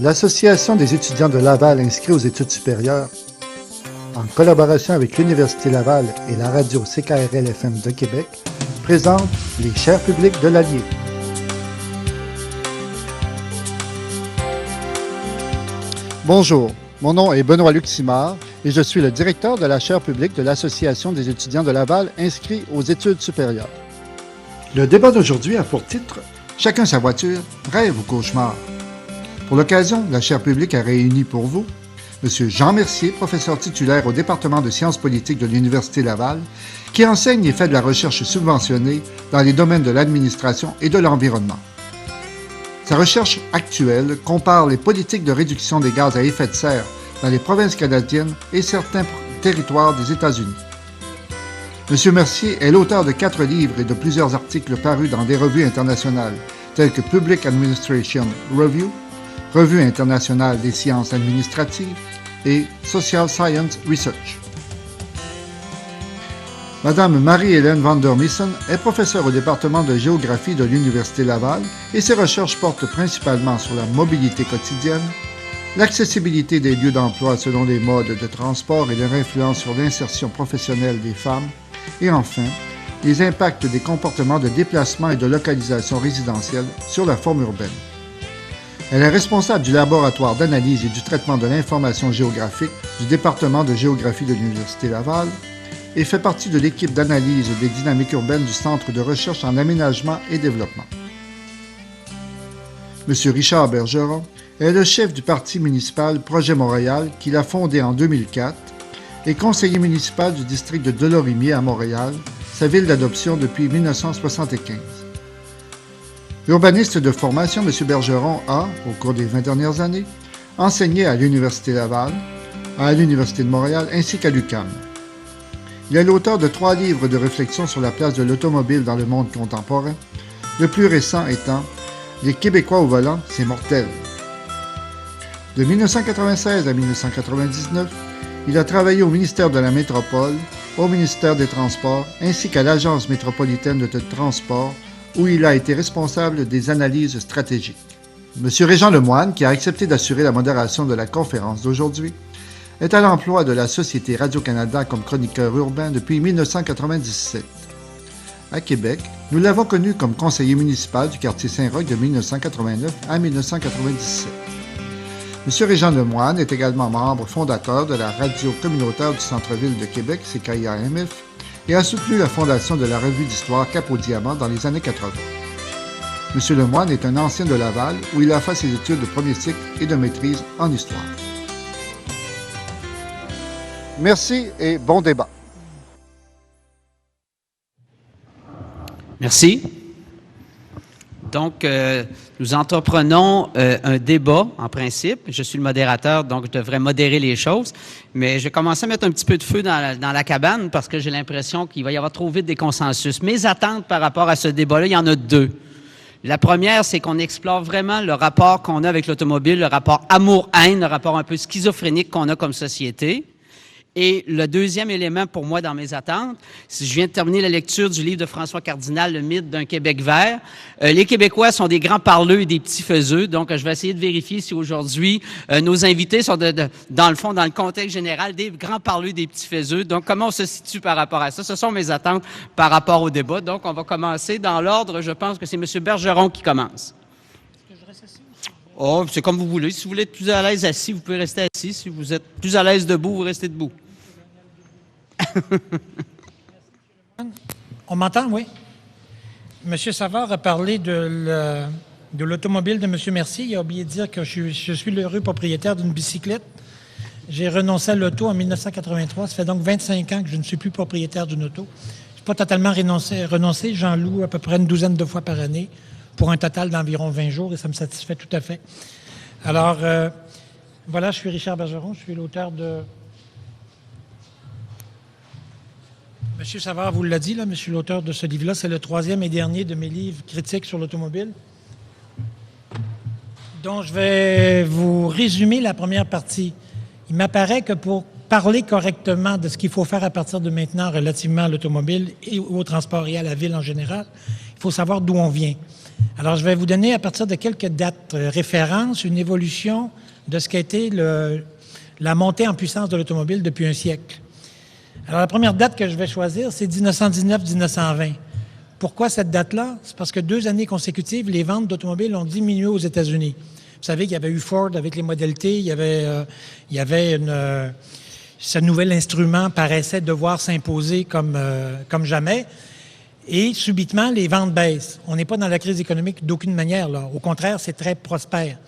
l'Association des étudiants de Laval inscrits aux études supérieures, en collaboration avec l'Université Laval et la radio CKRL-FM de Québec, présente les chaires publiques de l'Allier. Bonjour, mon nom est Benoît-Luc Simard et je suis le directeur de la chaire publique de l'Association des étudiants de Laval inscrits aux études supérieures. Le débat d'aujourd'hui a pour titre « Chacun sa voiture, rêve ou cauchemar ». Pour l'occasion, la chaire publique a réuni pour vous M. Jean Mercier, professeur titulaire au département de sciences politiques de l'Université Laval, qui enseigne et fait de la recherche subventionnée dans les domaines de l'administration et de l'environnement. Sa recherche actuelle compare les politiques de réduction des gaz à effet de serre dans les provinces canadiennes et certains territoires des États-Unis. M. Mercier est l'auteur de 4 livres et de plusieurs articles parus dans des revues internationales telles que Public Administration Review, Revue internationale des sciences administratives et Social Science Research. Madame Marie-Hélène van der Missen est professeure au département de géographie de l'Université Laval et ses recherches portent principalement sur la mobilité quotidienne, l'accessibilité des lieux d'emploi selon les modes de transport et leur influence sur l'insertion professionnelle des femmes, et enfin, les impacts des comportements de déplacement et de localisation résidentielle sur la forme urbaine. Elle est responsable du laboratoire d'analyse et du traitement de l'information géographique du département de géographie de l'Université Laval et fait partie de l'équipe d'analyse des dynamiques urbaines du Centre de recherche en aménagement et développement. M. Richard Bergeron est le chef du parti municipal Projet Montréal qu'il a fondé en 2004 et conseiller municipal du district de Delorimier à Montréal, sa ville d'adoption depuis 1975. Urbaniste de formation, M. Bergeron a, au cours des 20 dernières années, enseigné à l'Université Laval, à l'Université de Montréal ainsi qu'à l'UQAM. Il est l'auteur de 3 livres de réflexion sur la place de l'automobile dans le monde contemporain, le plus récent étant « Les Québécois au volant, c'est mortel ». De 1996 à 1999, il a travaillé au ministère de la Métropole, au ministère des Transports ainsi qu'à l'Agence métropolitaine de transport où il a été responsable des analyses stratégiques. M. Régent Lemoine, qui a accepté d'assurer la modération de la conférence d'aujourd'hui, est à l'emploi de la Société Radio-Canada comme chroniqueur urbain depuis 1997. À Québec, nous l'avons connu comme conseiller municipal du quartier Saint-Roch de 1989 à 1997. M. Régent Lemoine est également membre fondateur de la radio communautaire du centre-ville de Québec, CKIAMF, et a soutenu la fondation de la revue d'histoire Cap au Diamant dans les années 80. M. Lemoine est un ancien de Laval où il a fait ses études de premier cycle et de maîtrise en histoire. Merci et bon débat. Merci. Donc, nous entreprenons un débat, en principe. Je suis le modérateur, donc je devrais modérer les choses. Mais je vais commencer à mettre un petit peu de feu dans la cabane parce que j'ai l'impression qu'il va y avoir trop vite des consensus. Mes attentes par rapport à ce débat-là, il y en a 2. La première, c'est qu'on explore vraiment le rapport qu'on a avec l'automobile, le rapport amour-haine, le rapport un peu schizophrénique qu'on a comme société. Et le deuxième élément pour moi dans mes attentes, si je viens de terminer la lecture du livre de François Cardinal, Le mythe d'un Québec vert. Les Québécois sont des grands parleux et des petits faiseux, donc je vais essayer de vérifier si aujourd'hui nos invités sont dans le fond, dans le contexte général, des grands parleux et des petits faiseux. Donc comment on se situe par rapport à ça? Ce sont mes attentes par rapport au débat. Donc on va commencer dans l'ordre, je pense que c'est M. Bergeron qui commence. Est-ce que je reste assis? Oh, c'est comme vous voulez. Si vous voulez être plus à l'aise assis, vous pouvez rester assis. Si vous êtes plus à l'aise debout, vous restez debout. On m'entend, oui? M. Savard a parlé de l'automobile de M. Mercier. Il a oublié de dire que je suis l'heureux propriétaire d'une bicyclette. J'ai renoncé à l'auto en 1983. Ça fait donc 25 ans que je ne suis plus propriétaire d'une auto. Je n'ai pas totalement renoncé. J'en loue à peu près une douzaine de fois par année pour un total d'environ 20 jours et ça me satisfait tout à fait. Alors, voilà, je suis Richard Bergeron. Je suis l'auteur de... Monsieur Savard vous l'a dit, là, je suis l'auteur de ce livre-là. C'est le 3e et dernier de mes livres critiques sur l'automobile. Donc, je vais vous résumer la première partie. Il m'apparaît que pour parler correctement de ce qu'il faut faire à partir de maintenant relativement à l'automobile et au transport et à la ville en général, il il faut savoir d'où on vient. Alors, je vais vous donner à partir de quelques dates références une évolution de ce qu'a été la montée en puissance de l'automobile depuis un siècle. Alors, la première date que je vais choisir, c'est 1919-1920. Pourquoi cette date-là? C'est parce que 2 années consécutives, les ventes d'automobiles ont diminué aux États-Unis. Vous savez qu'il y avait eu Ford avec les Model T, il y avait ce nouvel instrument paraissait devoir s'imposer comme jamais. Et subitement, les ventes baissent. On n'est pas dans la crise économique d'aucune manière, là. Au contraire, c'est très prospère.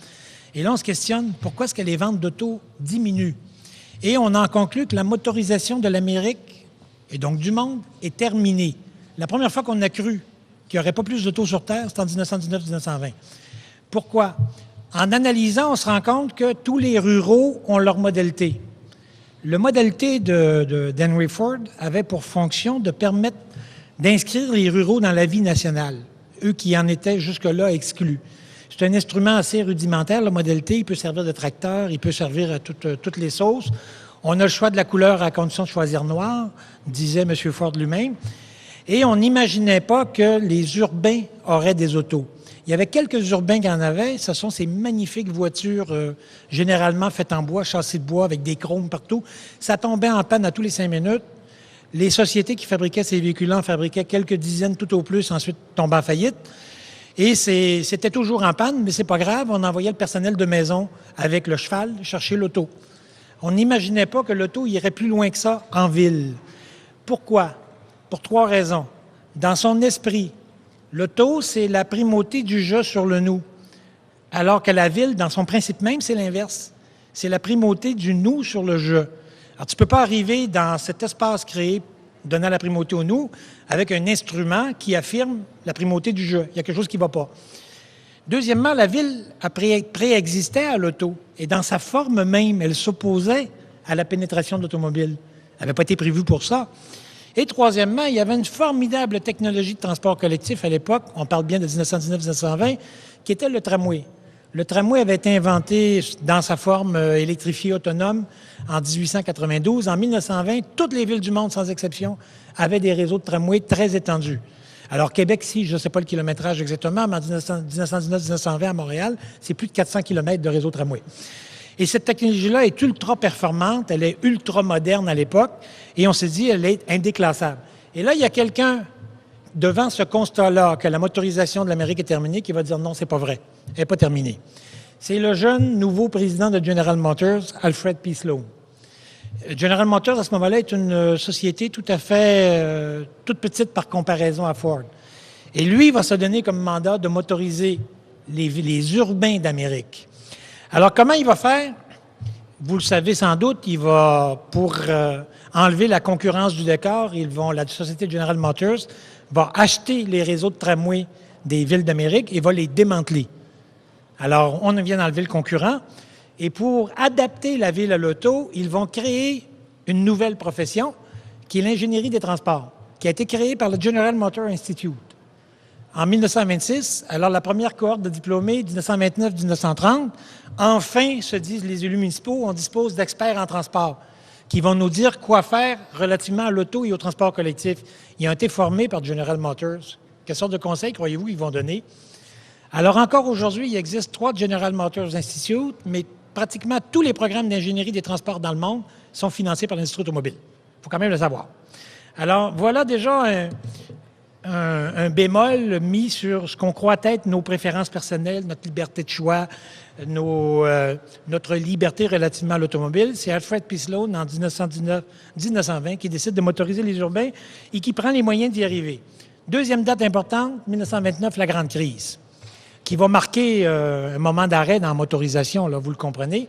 Et là, on se questionne, pourquoi est-ce que les ventes d'auto diminuent? Et on en conclut que la motorisation de l'Amérique, et donc du monde, est terminée. La première fois qu'on a cru qu'il n'y aurait pas plus d'auto sur Terre, c'est en 1919-1920. Pourquoi? En analysant, on se rend compte que tous les ruraux ont leur Model T. Le Model T d'Henry Ford avait pour fonction de permettre d'inscrire les ruraux dans la vie nationale, eux qui en étaient jusque-là exclus. C'est un instrument assez rudimentaire, le Model T. Il peut servir de tracteur, il peut servir à toutes les sauces. On a le choix de la couleur à condition de choisir noir, disait M. Ford lui-même. Et on n'imaginait pas que les urbains auraient des autos. Il y avait quelques urbains qui en avaient. Ce sont ces magnifiques voitures généralement faites en bois, châssis de bois avec des chromes partout. Ça tombait en panne à tous les 5 minutes. Les sociétés qui fabriquaient ces véhicules-là en fabriquaient quelques dizaines tout au plus, ensuite tombaient en faillite. Et c'était toujours en panne, mais c'est pas grave. On envoyait le personnel de maison avec le cheval chercher l'auto. On n'imaginait pas que l'auto irait plus loin que ça en ville. Pourquoi? Pour 3 raisons. Dans son esprit, l'auto, c'est la primauté du je sur le nous. Alors que la ville, dans son principe même, c'est l'inverse. C'est la primauté du nous sur le je. Alors, tu ne peux pas arriver dans cet espace créé, donnant la primauté au nous, avec un instrument qui affirme la primauté du je. Il y a quelque chose qui ne va pas. Deuxièmement, la ville préexistait à l'auto. Et dans sa forme même, elle s'opposait à la pénétration de l'automobile. Elle n'avait pas été prévue pour ça. Et troisièmement, il y avait une formidable technologie de transport collectif à l'époque, on parle bien de 1919-1920, qui était le tramway. Le tramway avait été inventé dans sa forme électrifiée autonome en 1892. En 1920, toutes les villes du monde, sans exception, avaient des réseaux de tramway très étendus. Alors, Québec, si, je ne sais pas le kilométrage exactement, mais en 1919-1920 à Montréal, c'est plus de 400 km de réseau tramway. Et cette technologie-là est ultra performante, elle est ultra moderne à l'époque, et on s'est dit, elle est indéclassable. Et là, il y a quelqu'un, devant ce constat-là, que la motorisation de l'Amérique est terminée, qui va dire non, c'est pas vrai, elle n'est pas terminée. C'est le jeune nouveau président de General Motors, Alfred P. Sloan. General Motors, à ce moment-là, est une société tout à fait toute petite par comparaison à Ford. Et lui, il va se donner comme mandat de motoriser les urbains d'Amérique. Alors, comment il va faire? Vous le savez sans doute, il va, pour enlever la concurrence du décor, la société General Motors va acheter les réseaux de tramway des villes d'Amérique et va les démanteler. Alors, on vient d'enlever le concurrent. Et pour adapter la ville à l'auto, ils vont créer une nouvelle profession qui est l'ingénierie des transports, qui a été créée par le General Motor Institute. En 1926, alors la première cohorte de diplômés, 1929-1930, enfin, se disent les élus municipaux, on dispose d'experts en transport qui vont nous dire quoi faire relativement à l'auto et au transport collectif. Ils ont été formés par General Motors. Quelle sorte de conseils, croyez-vous, ils vont donner? Alors encore aujourd'hui, il existe 3 General Motors Institute, mais pratiquement tous les programmes d'ingénierie des transports dans le monde sont financés par l'industrie automobile. Il faut quand même le savoir. Alors, voilà déjà un bémol mis sur ce qu'on croit être nos préférences personnelles, notre liberté de choix, notre liberté relativement à l'automobile. C'est Alfred P. Sloan, en 1920, qui décide de motoriser les urbains et qui prend les moyens d'y arriver. Deuxième date importante, 1929, la grande crise, qui va marquer un moment d'arrêt dans la motorisation, là, vous le comprenez.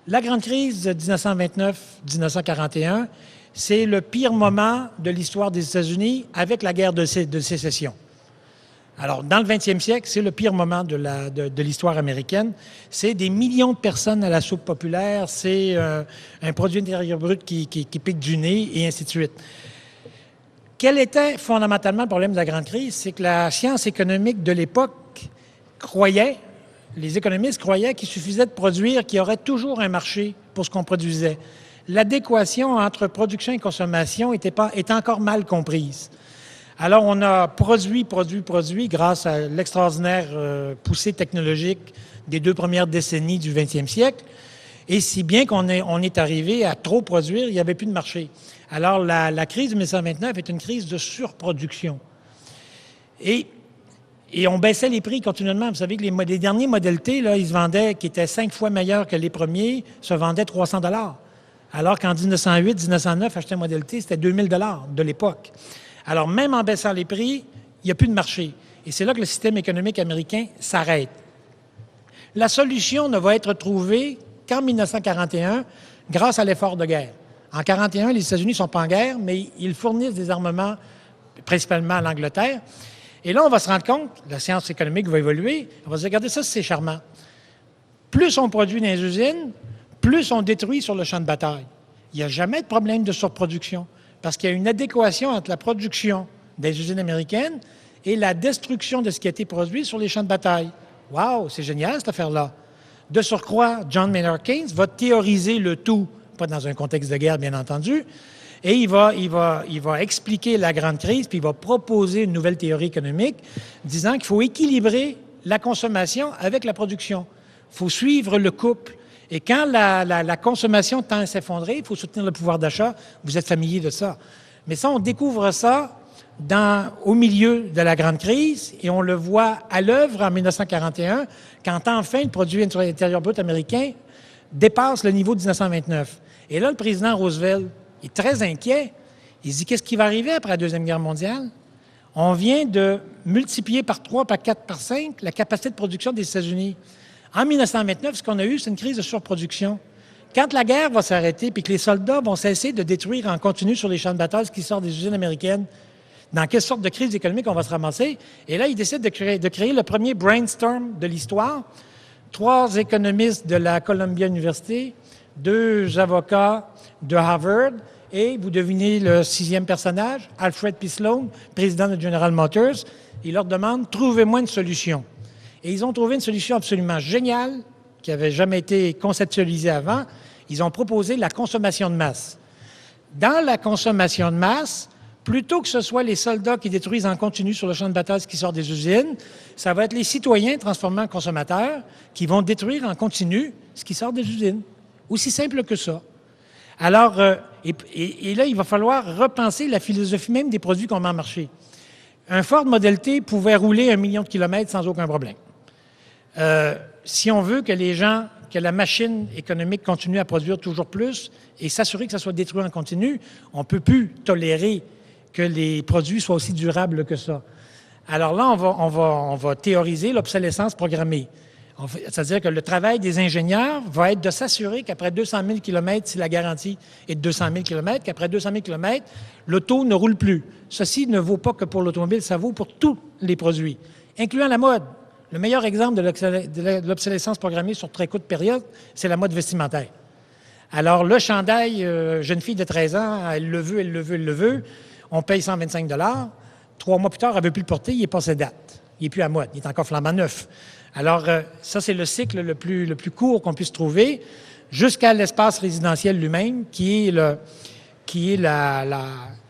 La grande crise de 1929-1941, c'est le pire moment de l'histoire des États-Unis avec la guerre de sécession. Alors, dans le 20e siècle, c'est le pire moment de l'histoire américaine. C'est des millions de personnes à la soupe populaire, c'est un produit intérieur brut qui pique du nez, et ainsi de suite. Quel était fondamentalement le problème de la grande crise? C'est que la science économique de l'époque les économistes croyaient qu'il suffisait de produire, qu'il y aurait toujours un marché pour ce qu'on produisait. L'adéquation entre production et consommation était encore mal comprise. Alors, on a produit grâce à l'extraordinaire poussée technologique des 2 premières décennies du 20e siècle. Et si bien qu'on est arrivé à trop produire, il n'y avait plus de marché. Alors, la crise de 1929 est une crise de surproduction. Et on baissait les prix continuellement. Vous savez que les derniers modèles T, là, ils se vendaient, qui étaient 5 fois meilleurs que les premiers, se vendaient 300 $. Alors qu'en 1908-1909, acheter un modèle T, c'était 2000 $ de l'époque. Alors, même en baissant les prix, il n'y a plus de marché. Et c'est là que le système économique américain s'arrête. La solution ne va être trouvée qu'en 1941, grâce à l'effort de guerre. En 1941, les États-Unis ne sont pas en guerre, mais ils fournissent des armements, principalement à l'Angleterre. Et là, on va se rendre compte, la science économique va évoluer, on va se dire, regardez ça, c'est charmant. Plus on produit dans les usines, plus on détruit sur le champ de bataille. Il n'y a jamais de problème de surproduction, parce qu'il y a une adéquation entre la production des usines américaines et la destruction de ce qui a été produit sur les champs de bataille. Wow, c'est génial cette affaire-là. De surcroît, John Maynard Keynes va théoriser le tout, pas dans un contexte de guerre, bien entendu, et il va expliquer la grande crise, puis il va proposer une nouvelle théorie économique, disant qu'il faut équilibrer la consommation avec la production. Il faut suivre le couple. Et quand la consommation tend à s'effondrer, il faut soutenir le pouvoir d'achat. Vous êtes familier de ça. Mais ça, on découvre ça au milieu de la grande crise, et on le voit à l'œuvre en 1941, quand enfin le produit intérieur brut américain dépasse le niveau de 1929. Et là, le président Roosevelt est très inquiet. Il dit, qu'est-ce qui va arriver après la Deuxième Guerre mondiale? On vient de multiplier par 3, par 4, par 5 la capacité de production des États-Unis. En 1929, ce qu'on a eu, c'est une crise de surproduction. Quand la guerre va s'arrêter puis que les soldats vont cesser de détruire en continu sur les champs de bataille ce qui sort des usines américaines, dans quelle sorte de crise économique on va se ramasser? Et là, il décide de créer le premier brainstorm de l'histoire. 3 économistes de la Columbia University, 2 avocats de Harvard, et vous devinez le 6e personnage, Alfred P. Sloan, président de General Motors. Il leur demande « Trouvez-moi une solution ». Et ils ont trouvé une solution absolument géniale, qui n'avait jamais été conceptualisée avant. Ils ont proposé la consommation de masse. Dans la consommation de masse, plutôt que ce soit les soldats qui détruisent en continu sur le champ de bataille ce qui sort des usines, ça va être les citoyens transformés en consommateurs qui vont détruire en continu ce qui sort des usines. Aussi simple que ça. Alors, et là, il va falloir repenser la philosophie même des produits qu'on met en marché. Un Ford Model T pouvait rouler 1 million de kilomètres sans aucun problème. Si on veut que que la machine économique continue à produire toujours plus et s'assurer que ça soit détruit en continu, on ne peut plus tolérer que les produits soient aussi durables que ça. Alors là, on va théoriser l'obsolescence programmée. C'est-à-dire que le travail des ingénieurs va être de s'assurer qu'après 200 000 km, si la garantie est de 200 000 km, qu'après 200 000 km, l'auto ne roule plus. Ceci ne vaut pas que pour l'automobile, ça vaut pour tous les produits, incluant la mode. Le meilleur exemple de l'obsolescence programmée sur très courte période, c'est la mode vestimentaire. Alors, le chandail, jeune fille de 13 ans, elle le veut, on paye 125 $. 3 mois plus tard, elle ne veut plus le porter, il est passé date. Il n'est plus à mode, il est encore flambant neuf. Alors, ça, c'est le cycle le plus court qu'on puisse trouver, jusqu'à l'espace résidentiel lui-même,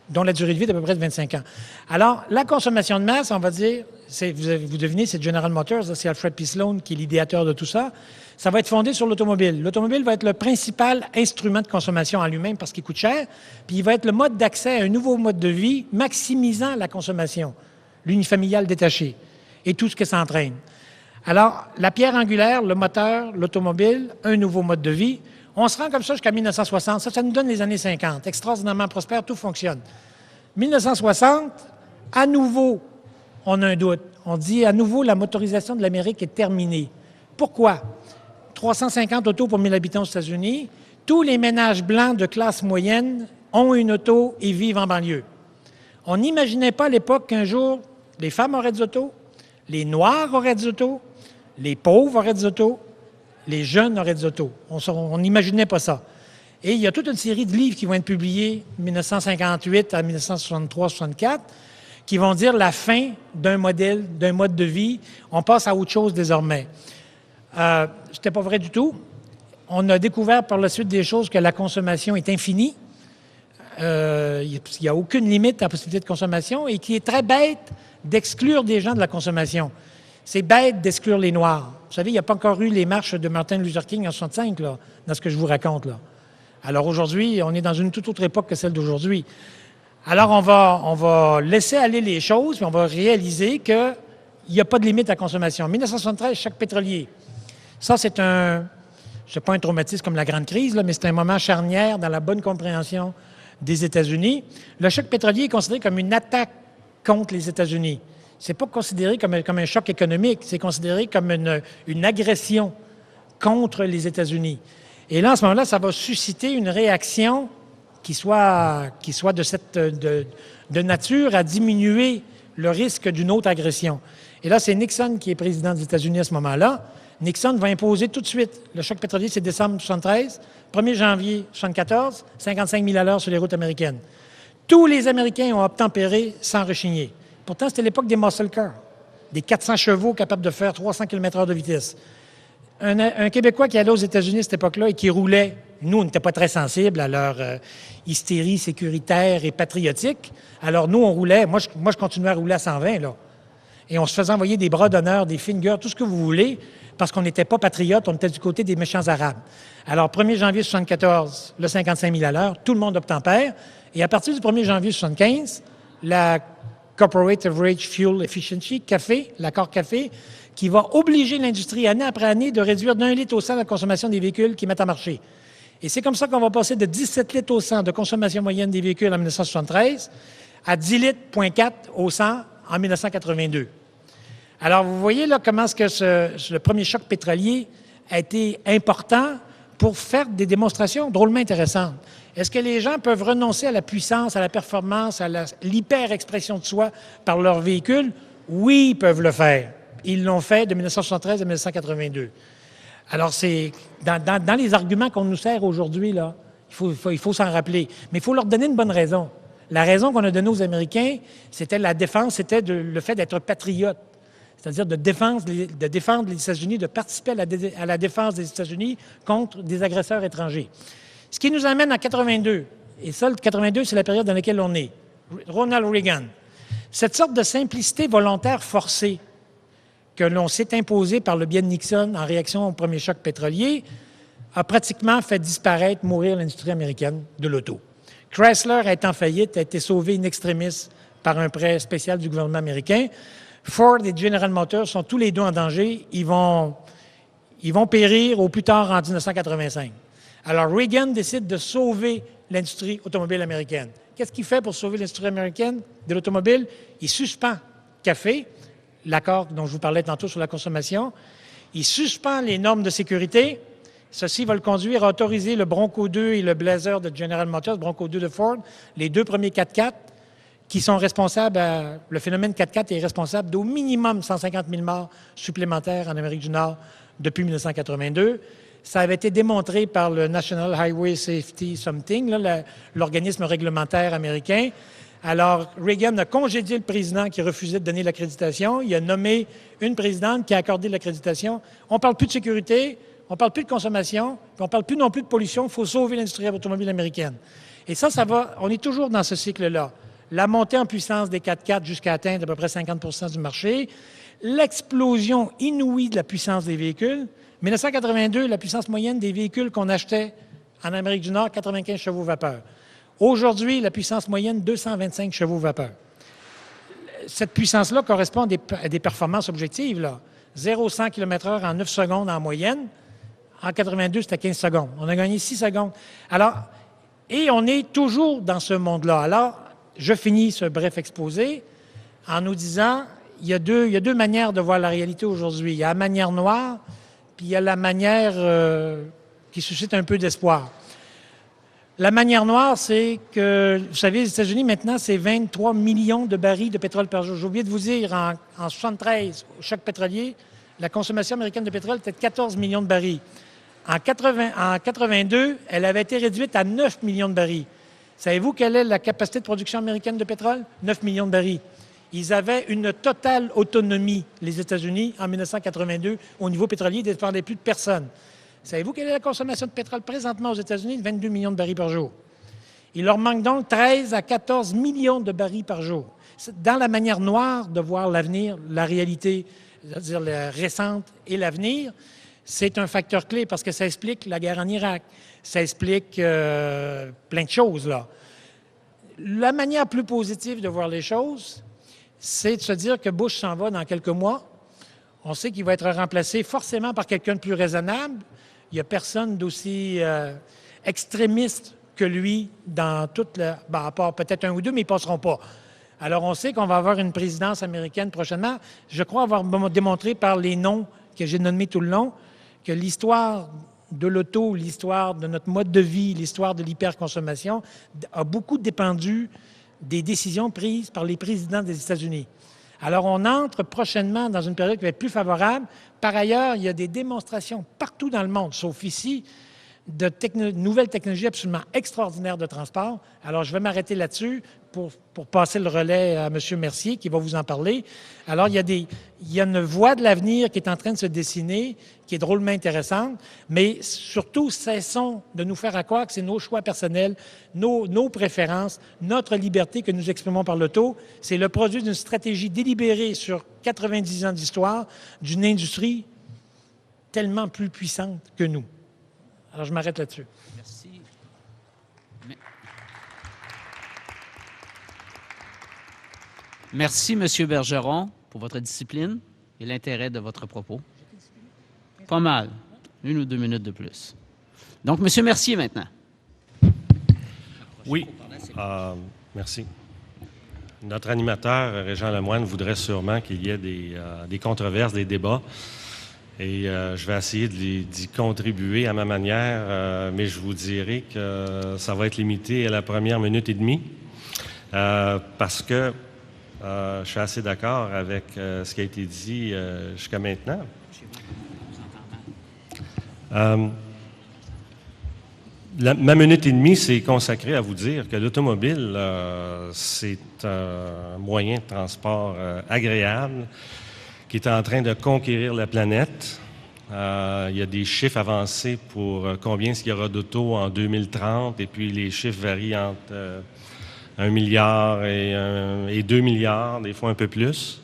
dont la durée de vie est d'à peu près de 25 ans. Alors, la consommation de masse, on va dire, vous devinez, c'est General Motors, c'est Alfred P. Sloan qui est l'idéateur de tout ça. Ça va être fondé sur l'automobile. L'automobile va être le principal instrument de consommation en lui-même parce qu'il coûte cher, puis il va être le mode d'accès à un nouveau mode de vie maximisant la consommation, l'unifamilial détaché et tout ce que ça entraîne. Alors, la pierre angulaire, le moteur, l'automobile, un nouveau mode de vie. On se rend comme ça jusqu'à 1960. Ça nous donne les années 50. Extraordinairement prospère, tout fonctionne. 1960, à nouveau, on a un doute. On dit à nouveau, la motorisation de l'Amérique est terminée. Pourquoi? 350 autos pour 1000 habitants aux États-Unis. Tous les ménages blancs de classe moyenne ont une auto et vivent en banlieue. On n'imaginait pas à l'époque qu'un jour, les femmes auraient des autos, les Noirs auraient des autos, les pauvres auraient des autos, les jeunes auraient des autos. On n'imaginait pas ça. Et il y a toute une série de livres qui vont être publiés de 1958 à 1963-64 qui vont dire la fin d'un modèle, d'un mode de vie. On passe à autre chose désormais. C'était pas vrai du tout. On a découvert par la suite des choses que la consommation est infinie. il n'y a aucune limite à la possibilité de consommation et qui est très bête d'exclure des gens de la consommation. C'est bête d'exclure les Noirs. Vous savez, il n'y a pas encore eu les marches de Martin Luther King en 65, là, dans ce que je vous raconte, là. Alors aujourd'hui, on est dans une toute autre époque que celle d'aujourd'hui. Alors on va laisser aller les choses, puis on va réaliser qu'il n'y a pas de limite à la consommation. En 1973, choc pétrolier. Ça, c'est pas un traumatisme comme la Grande Crise, là, mais c'est un moment charnière dans la bonne compréhension des États-Unis. Le choc pétrolier est considéré comme une attaque contre les États-Unis. C'est pas considéré comme un choc économique, c'est considéré comme une agression contre les États-Unis. Et là, à ce moment-là, ça va susciter une réaction qui soit de nature à diminuer le risque d'une autre agression. Et là, c'est Nixon qui est président des États-Unis à ce moment-là. Nixon va imposer tout de suite. Le choc pétrolier, c'est décembre 1973. 1er janvier 1974, 55 000 à l'heure sur les routes américaines. Tous les Américains ont obtempéré sans rechigner. Pourtant, c'était l'époque des muscle cars, des 400 chevaux capables de faire 300 km/h de vitesse. Un Québécois qui allait aux États-Unis à cette époque-là et qui roulait, nous, on n'était pas très sensibles à leur hystérie sécuritaire et patriotique. Alors, nous, on roulait. Moi, je continuais à rouler à 120, là. Et on se faisait envoyer des bras d'honneur, des fingers, tout ce que vous voulez, parce qu'on n'était pas patriotes, on était du côté des méchants Arabes. Alors, 1er janvier 1974, le 55 000 à l'heure, tout le monde obtempère. Et à partir du 1er janvier 1975, la Corporate Average Fuel Efficiency, CAFE, l'accord CAFE, qui va obliger l'industrie, année après année, de réduire d'1 litre au 100 la consommation des véhicules qu'ils mettent en marché. Et c'est comme ça qu'on va passer de 17 litres au 100 de consommation moyenne des véhicules en 1973 à 10 litres,4 au 100 en 1982. Alors, vous voyez là comment est-ce que le premier choc pétrolier a été important pour faire des démonstrations drôlement intéressantes. Est-ce que les gens peuvent renoncer à la puissance, à la performance, à l'hyper-expression de soi par leur véhicule? Oui, ils peuvent le faire. Ils l'ont fait de 1973 à 1982. Alors, c'est dans les arguments qu'on nous sert aujourd'hui, là, il faut s'en rappeler. Mais il faut leur donner une bonne raison. La raison qu'on a donnée aux Américains, c'était la défense, c'était le fait d'être patriote. C'est-à-dire de défendre les États-Unis, de participer à la défense des États-Unis contre des agresseurs étrangers. Ce qui nous amène en 82. Et ça, le 82, c'est la période dans laquelle on est. Ronald Reagan. Cette sorte de simplicité volontaire forcée que l'on s'est imposée par le biais de Nixon en réaction au premier choc pétrolier a pratiquement fait disparaître, mourir l'industrie américaine de l'auto. Chrysler a été en faillite, a été sauvé in extremis par un prêt spécial du gouvernement américain. Ford et General Motors sont tous les deux en danger. Ils vont périr au plus tard en 1985. Alors, Reagan décide de sauver l'industrie automobile américaine. Qu'est-ce qu'il fait pour sauver l'industrie américaine de l'automobile? Il suspend CAFE, l'accord dont je vous parlais tantôt sur la consommation. Il suspend les normes de sécurité. Ceci va le conduire à autoriser le Bronco 2 et le Blazer de General Motors, Bronco 2 de Ford, les deux premiers 4x4, qui sont responsables, le phénomène 4x4 est responsable d'au minimum 150 000 morts supplémentaires en Amérique du Nord depuis 1982. Ça avait été démontré par le National Highway Safety Something, l'organisme réglementaire américain. Alors, Reagan a congédié le président qui refusait de donner l'accréditation. Il a nommé une présidente qui a accordé l'accréditation. On ne parle plus de sécurité, on ne parle plus de consommation, puis on ne parle plus non plus de pollution. Il faut sauver l'industrie automobile américaine. Et ça va, on est toujours dans ce cycle-là. La montée en puissance des 4x4 jusqu'à atteindre à peu près 50 du marché, l'explosion inouïe de la puissance des véhicules. 1982, la puissance moyenne des véhicules qu'on achetait en Amérique du Nord, 95 chevaux vapeur. Aujourd'hui, la puissance moyenne, 225 chevaux vapeur. Cette puissance-là correspond à des performances objectives, là. 0-100 km/h en 9 secondes en moyenne. En 82, c'était 15 secondes. On a gagné 6 secondes. Alors, et on est toujours dans ce monde-là. Alors, je finis ce bref exposé en nous disant, il y a deux manières de voir la réalité aujourd'hui. Il y a la manière noire, puis il y a la manière qui suscite un peu d'espoir. La manière noire, c'est que, vous savez, les États-Unis, maintenant, c'est 23 millions de barils de pétrole par jour. J'ai oublié de vous dire, en 1973, au choc pétrolier, la consommation américaine de pétrole était de 14 millions de barils. En 82, elle avait été réduite à 9 millions de barils. Savez-vous quelle est la capacité de production américaine de pétrole? 9 millions de barils. Ils avaient une totale autonomie, les États-Unis, en 1982, au niveau pétrolier, ils ne dépendaient plus de personne. Savez-vous quelle est la consommation de pétrole présentement aux États-Unis? 22 millions de barils par jour. Il leur manque donc 13 à 14 millions de barils par jour. Dans la manière noire de voir l'avenir, la réalité, c'est-à-dire la récente et l'avenir, c'est un facteur clé parce que ça explique la guerre en Irak, ça explique plein de choses, là. La manière plus positive de voir les choses, c'est de se dire que Bush s'en va dans quelques mois. On sait qu'il va être remplacé forcément par quelqu'un de plus raisonnable. Il n'y a personne d'aussi extrémiste que lui dans toute la... Ben, à part peut-être un ou deux, mais ils ne passeront pas. Alors, on sait qu'on va avoir une présidence américaine prochainement. Je crois avoir démontré par les noms que j'ai nommés tout le long que l'histoire de l'auto, l'histoire de notre mode de vie, l'histoire de l'hyperconsommation a beaucoup dépendu des décisions prises par les présidents des États-Unis. Alors, on entre prochainement dans une période qui va être plus favorable. Par ailleurs, il y a des démonstrations partout dans le monde, sauf ici, de nouvelles technologies absolument extraordinaires de transport. Alors, je vais m'arrêter là-dessus pour passer le relais à M. Mercier, qui va vous en parler. Alors, il y a une voie de l'avenir qui est en train de se dessiner, qui est drôlement intéressante, mais surtout, cessons de nous faire croire que c'est nos choix personnels, nos préférences, notre liberté que nous exprimons par l'auto. C'est le produit d'une stratégie délibérée sur 90 ans d'histoire d'une industrie tellement plus puissante que nous. Alors, je m'arrête là-dessus. Merci. Merci, M. Bergeron, pour votre discipline et l'intérêt de votre propos. Pas mal. 1 ou 2 minutes de plus. Donc, M. Mercier, maintenant. Oui, merci. Notre animateur, Régent Lemoine, voudrait sûrement qu'il y ait des controverses, des débats. Et je vais essayer d'y contribuer à ma manière, mais je vous dirai que ça va être limité à la première minute et demie, parce que je suis assez d'accord avec ce qui a été dit jusqu'à maintenant. Ma minute et demie, c'est consacrée à vous dire que l'automobile, c'est un moyen de transport agréable, qui est en train de conquérir la planète. Il y a des chiffres avancés pour combien il y aura d'autos en 2030, et puis les chiffres varient entre 1 milliard et 2 milliards, des fois un peu plus.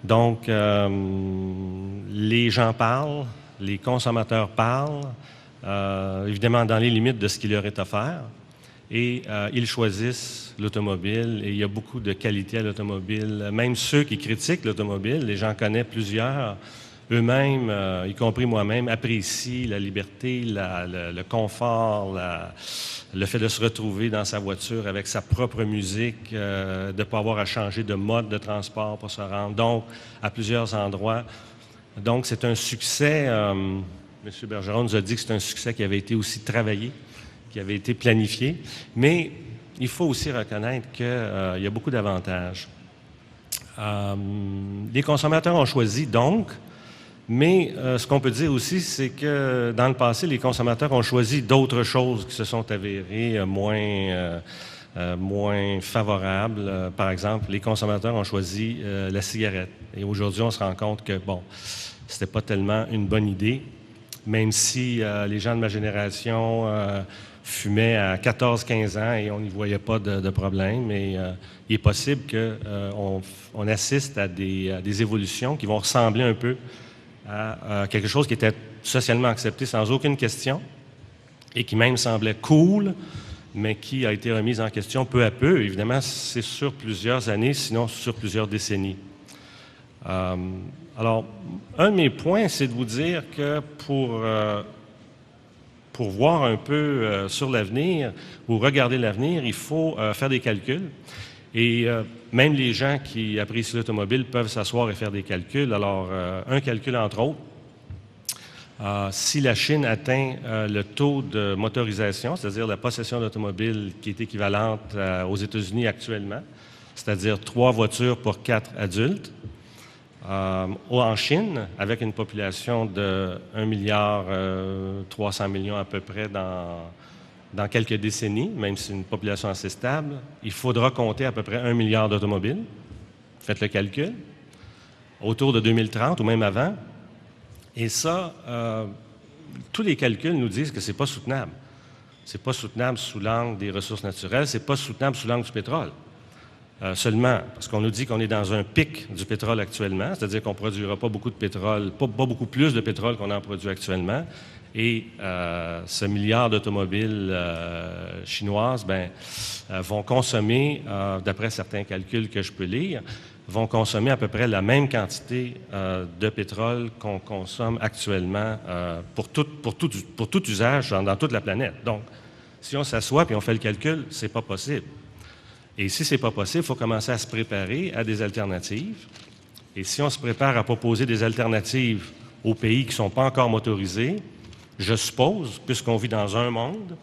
Donc, les gens parlent, les consommateurs parlent, évidemment dans les limites de ce qui leur est offert, et ils choisissent l'automobile, et il y a beaucoup de qualités à l'automobile. Même ceux qui critiquent l'automobile, et j'en connais plusieurs, eux-mêmes, y compris moi-même, apprécient la liberté, le confort, le fait de se retrouver dans sa voiture avec sa propre musique, de ne pas avoir à changer de mode de transport pour se rendre, donc, à plusieurs endroits. Donc, c'est un succès. M. Bergeron nous a dit que c'est un succès qui avait été aussi travaillé, qui avait été planifié, mais il faut aussi reconnaître qu'il y a beaucoup d'avantages. Les consommateurs ont choisi donc, mais ce qu'on peut dire aussi, c'est que dans le passé, les consommateurs ont choisi d'autres choses qui se sont avérées moins favorables. Par exemple, les consommateurs ont choisi la cigarette. Et aujourd'hui, on se rend compte que, bon, c'était pas tellement une bonne idée, même si les gens de ma génération fumaient à 14-15 ans et on n'y voyait pas de problème. Mais il est possible qu'on assiste à des évolutions qui vont ressembler un peu à quelque chose qui était socialement accepté sans aucune question et qui même semblait cool, mais qui a été remise en question peu à peu. Évidemment, c'est sur plusieurs années, sinon sur plusieurs décennies. Alors, un de mes points, c'est de vous dire que pour voir un peu sur l'avenir ou regarder l'avenir, il faut faire des calculs. Et même les gens qui apprécient l'automobile peuvent s'asseoir et faire des calculs. Alors, un calcul entre autres, si la Chine atteint le taux de motorisation, c'est-à-dire la possession d'automobiles qui est équivalente aux États-Unis actuellement, c'est-à-dire 3 voitures pour 4 adultes, en Chine, avec une population de 1,3 milliard à peu près dans quelques décennies, même si c'est une population assez stable, il faudra compter à peu près 1 milliard d'automobiles. Faites le calcul. Autour de 2030 ou même avant. Et ça, tous les calculs nous disent que ce n'est pas soutenable. C'est pas soutenable sous l'angle des ressources naturelles, c'est pas soutenable sous l'angle du pétrole. Seulement, parce qu'on nous dit qu'on est dans un pic du pétrole actuellement, c'est-à-dire qu'on ne produira pas beaucoup de pétrole, pas beaucoup plus de pétrole qu'on en produit actuellement, et ce milliard d'automobiles chinoises vont consommer, d'après certains calculs que je peux lire, vont consommer à peu près la même quantité de pétrole qu'on consomme actuellement pour tout usage dans toute la planète. Donc, si on s'assoit et on fait le calcul, c'est pas possible. Et si c'est pas possible, il faut commencer à se préparer à des alternatives. Et si on se prépare à proposer des alternatives aux pays qui ne sont pas encore motorisés, je suppose, puisqu'on vit dans un monde,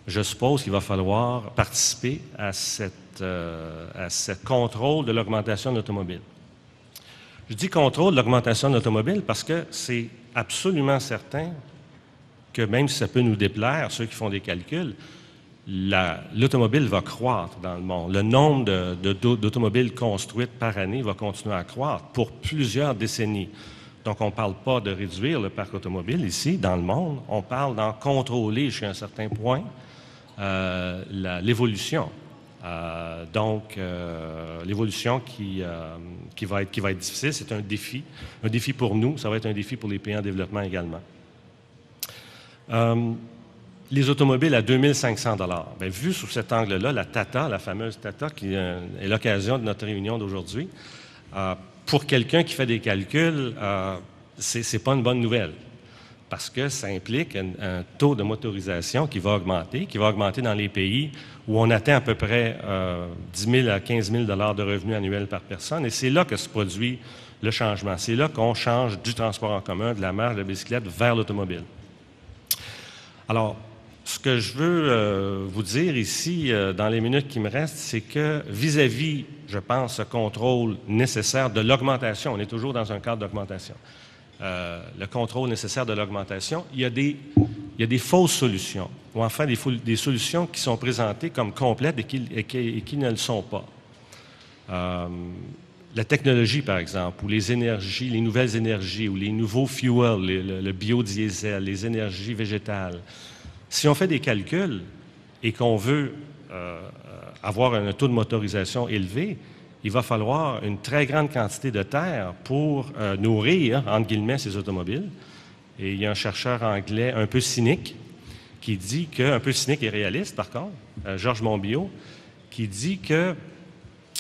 je suppose qu'il va falloir participer à ce contrôle de l'augmentation de l'automobile. Je dis contrôle de l'augmentation de l'automobile parce que c'est absolument certain que même si ça peut nous déplaire, ceux qui font des calculs, l'automobile va croître dans le monde. Le nombre d'automobiles construites par année va continuer à croître pour plusieurs décennies. Donc, on ne parle pas de réduire le parc automobile ici, dans le monde. On parle d'en contrôler jusqu'à un certain point l'évolution. L'évolution qui va être difficile, c'est un défi pour nous, ça va être un défi pour les pays en développement également. Les automobiles à 2500 $. Bien, vu sous cet angle-là, la Tata, la fameuse Tata, qui est l'occasion de notre réunion d'aujourd'hui, pour quelqu'un qui fait des calculs, c'est pas une bonne nouvelle. Parce que ça implique un taux de motorisation qui va augmenter dans les pays où on atteint à peu près 10 000 à 15 000 $ de revenus annuels par personne. Et c'est là que se produit le changement. C'est là qu'on change du transport en commun, de la marche, de la bicyclette, vers l'automobile. Alors, ce que je veux vous dire ici, dans les minutes qui me restent, c'est que vis-à-vis, je pense, ce contrôle nécessaire de l'augmentation, on est toujours dans un cadre d'augmentation, le contrôle nécessaire de l'augmentation, il y a des fausses solutions, ou enfin des solutions qui sont présentées comme complètes et qui ne le sont pas. La technologie, par exemple, ou les énergies, les nouvelles énergies, ou les nouveaux fuels, le biodiesel, les énergies végétales. Si on fait des calculs et qu'on veut avoir un taux de motorisation élevé, il va falloir une très grande quantité de terre pour nourrir, entre guillemets, ces automobiles. Et il y a un chercheur anglais un peu cynique qui dit que, un peu cynique et réaliste par contre, Georges Monbiot, qui dit que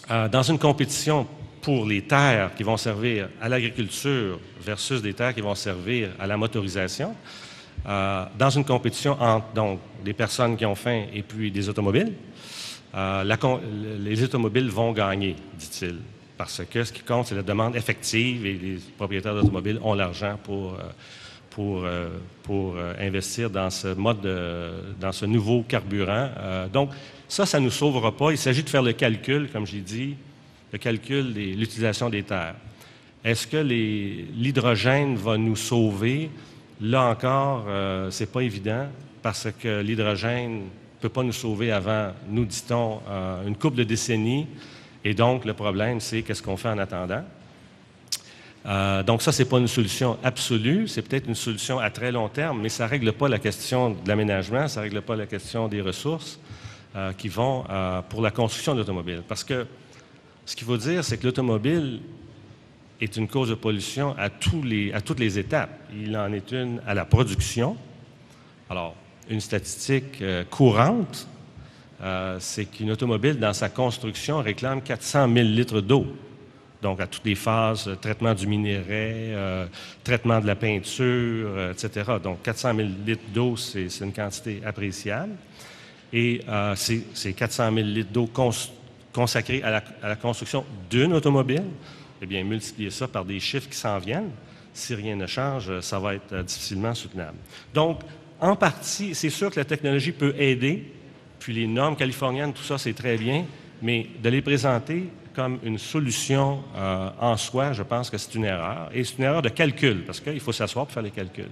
dans une compétition pour les terres qui vont servir à l'agriculture versus des terres qui vont servir à la motorisation, dans une compétition entre donc, des personnes qui ont faim et puis des automobiles, les automobiles vont gagner, dit-il, parce que ce qui compte, c'est la demande effective et les propriétaires d'automobiles ont l'argent pour investir dans ce nouveau carburant. Donc, ça ne nous sauvera pas. Il s'agit de faire le calcul, comme j'ai dit, le calcul de l'utilisation des terres. Est-ce que l'hydrogène va nous sauver? Là encore, c'est pas évident parce que l'hydrogène ne peut pas nous sauver avant, nous dit-on, une couple de décennies. Et donc, le problème, c'est qu'est-ce qu'on fait en attendant? Donc ça, c'est pas une solution absolue, c'est peut-être une solution à très long terme, mais ça règle pas la question de l'aménagement, ça règle pas la question des ressources qui vont pour la construction de l'automobile. Parce que ce qu'il faut dire, c'est que l'automobile est une cause de pollution à toutes les étapes. Il en est une à la production. Alors, une statistique courante, c'est qu'une automobile, dans sa construction, réclame 400 000 litres d'eau. Donc, à toutes les phases, traitement du minerai, traitement de la peinture, etc. Donc, 400 000 litres d'eau, c'est une quantité appréciable. Et ces 400 000 litres d'eau consacrés à la construction d'une automobile, eh bien, multiplier ça par des chiffres qui s'en viennent. Si rien ne change, ça va être difficilement soutenable. Donc, en partie, c'est sûr que la technologie peut aider, puis les normes californiennes, tout ça, c'est très bien, mais de les présenter comme une solution en soi, je pense que c'est une erreur. Et c'est une erreur de calcul, parce qu'il faut s'asseoir pour faire les calculs.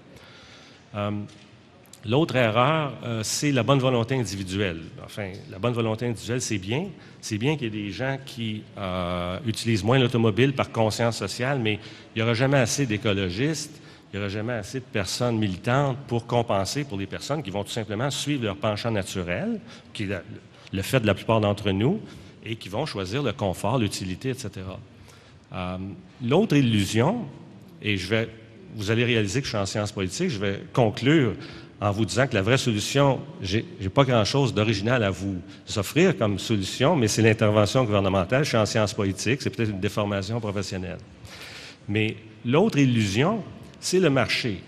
L'autre erreur, c'est la bonne volonté individuelle. Enfin, la bonne volonté individuelle, c'est bien. C'est bien qu'il y ait des gens qui utilisent moins l'automobile par conscience sociale, mais il n'y aura jamais assez d'écologistes, il il n'y aura jamais assez de personnes militantes pour compenser pour les personnes qui vont tout simplement suivre leur penchant naturel, qui est le fait de la plupart d'entre nous, et qui vont choisir le confort, l'utilité, etc. L'autre illusion, et vous allez réaliser que je suis en sciences politiques, je vais conclure en vous disant que la vraie solution, j'ai pas grand-chose d'original à vous offrir comme solution, mais c'est l'intervention gouvernementale. Je suis en sciences politiques, c'est peut-être une déformation professionnelle. Mais l'autre illusion, c'est le marché.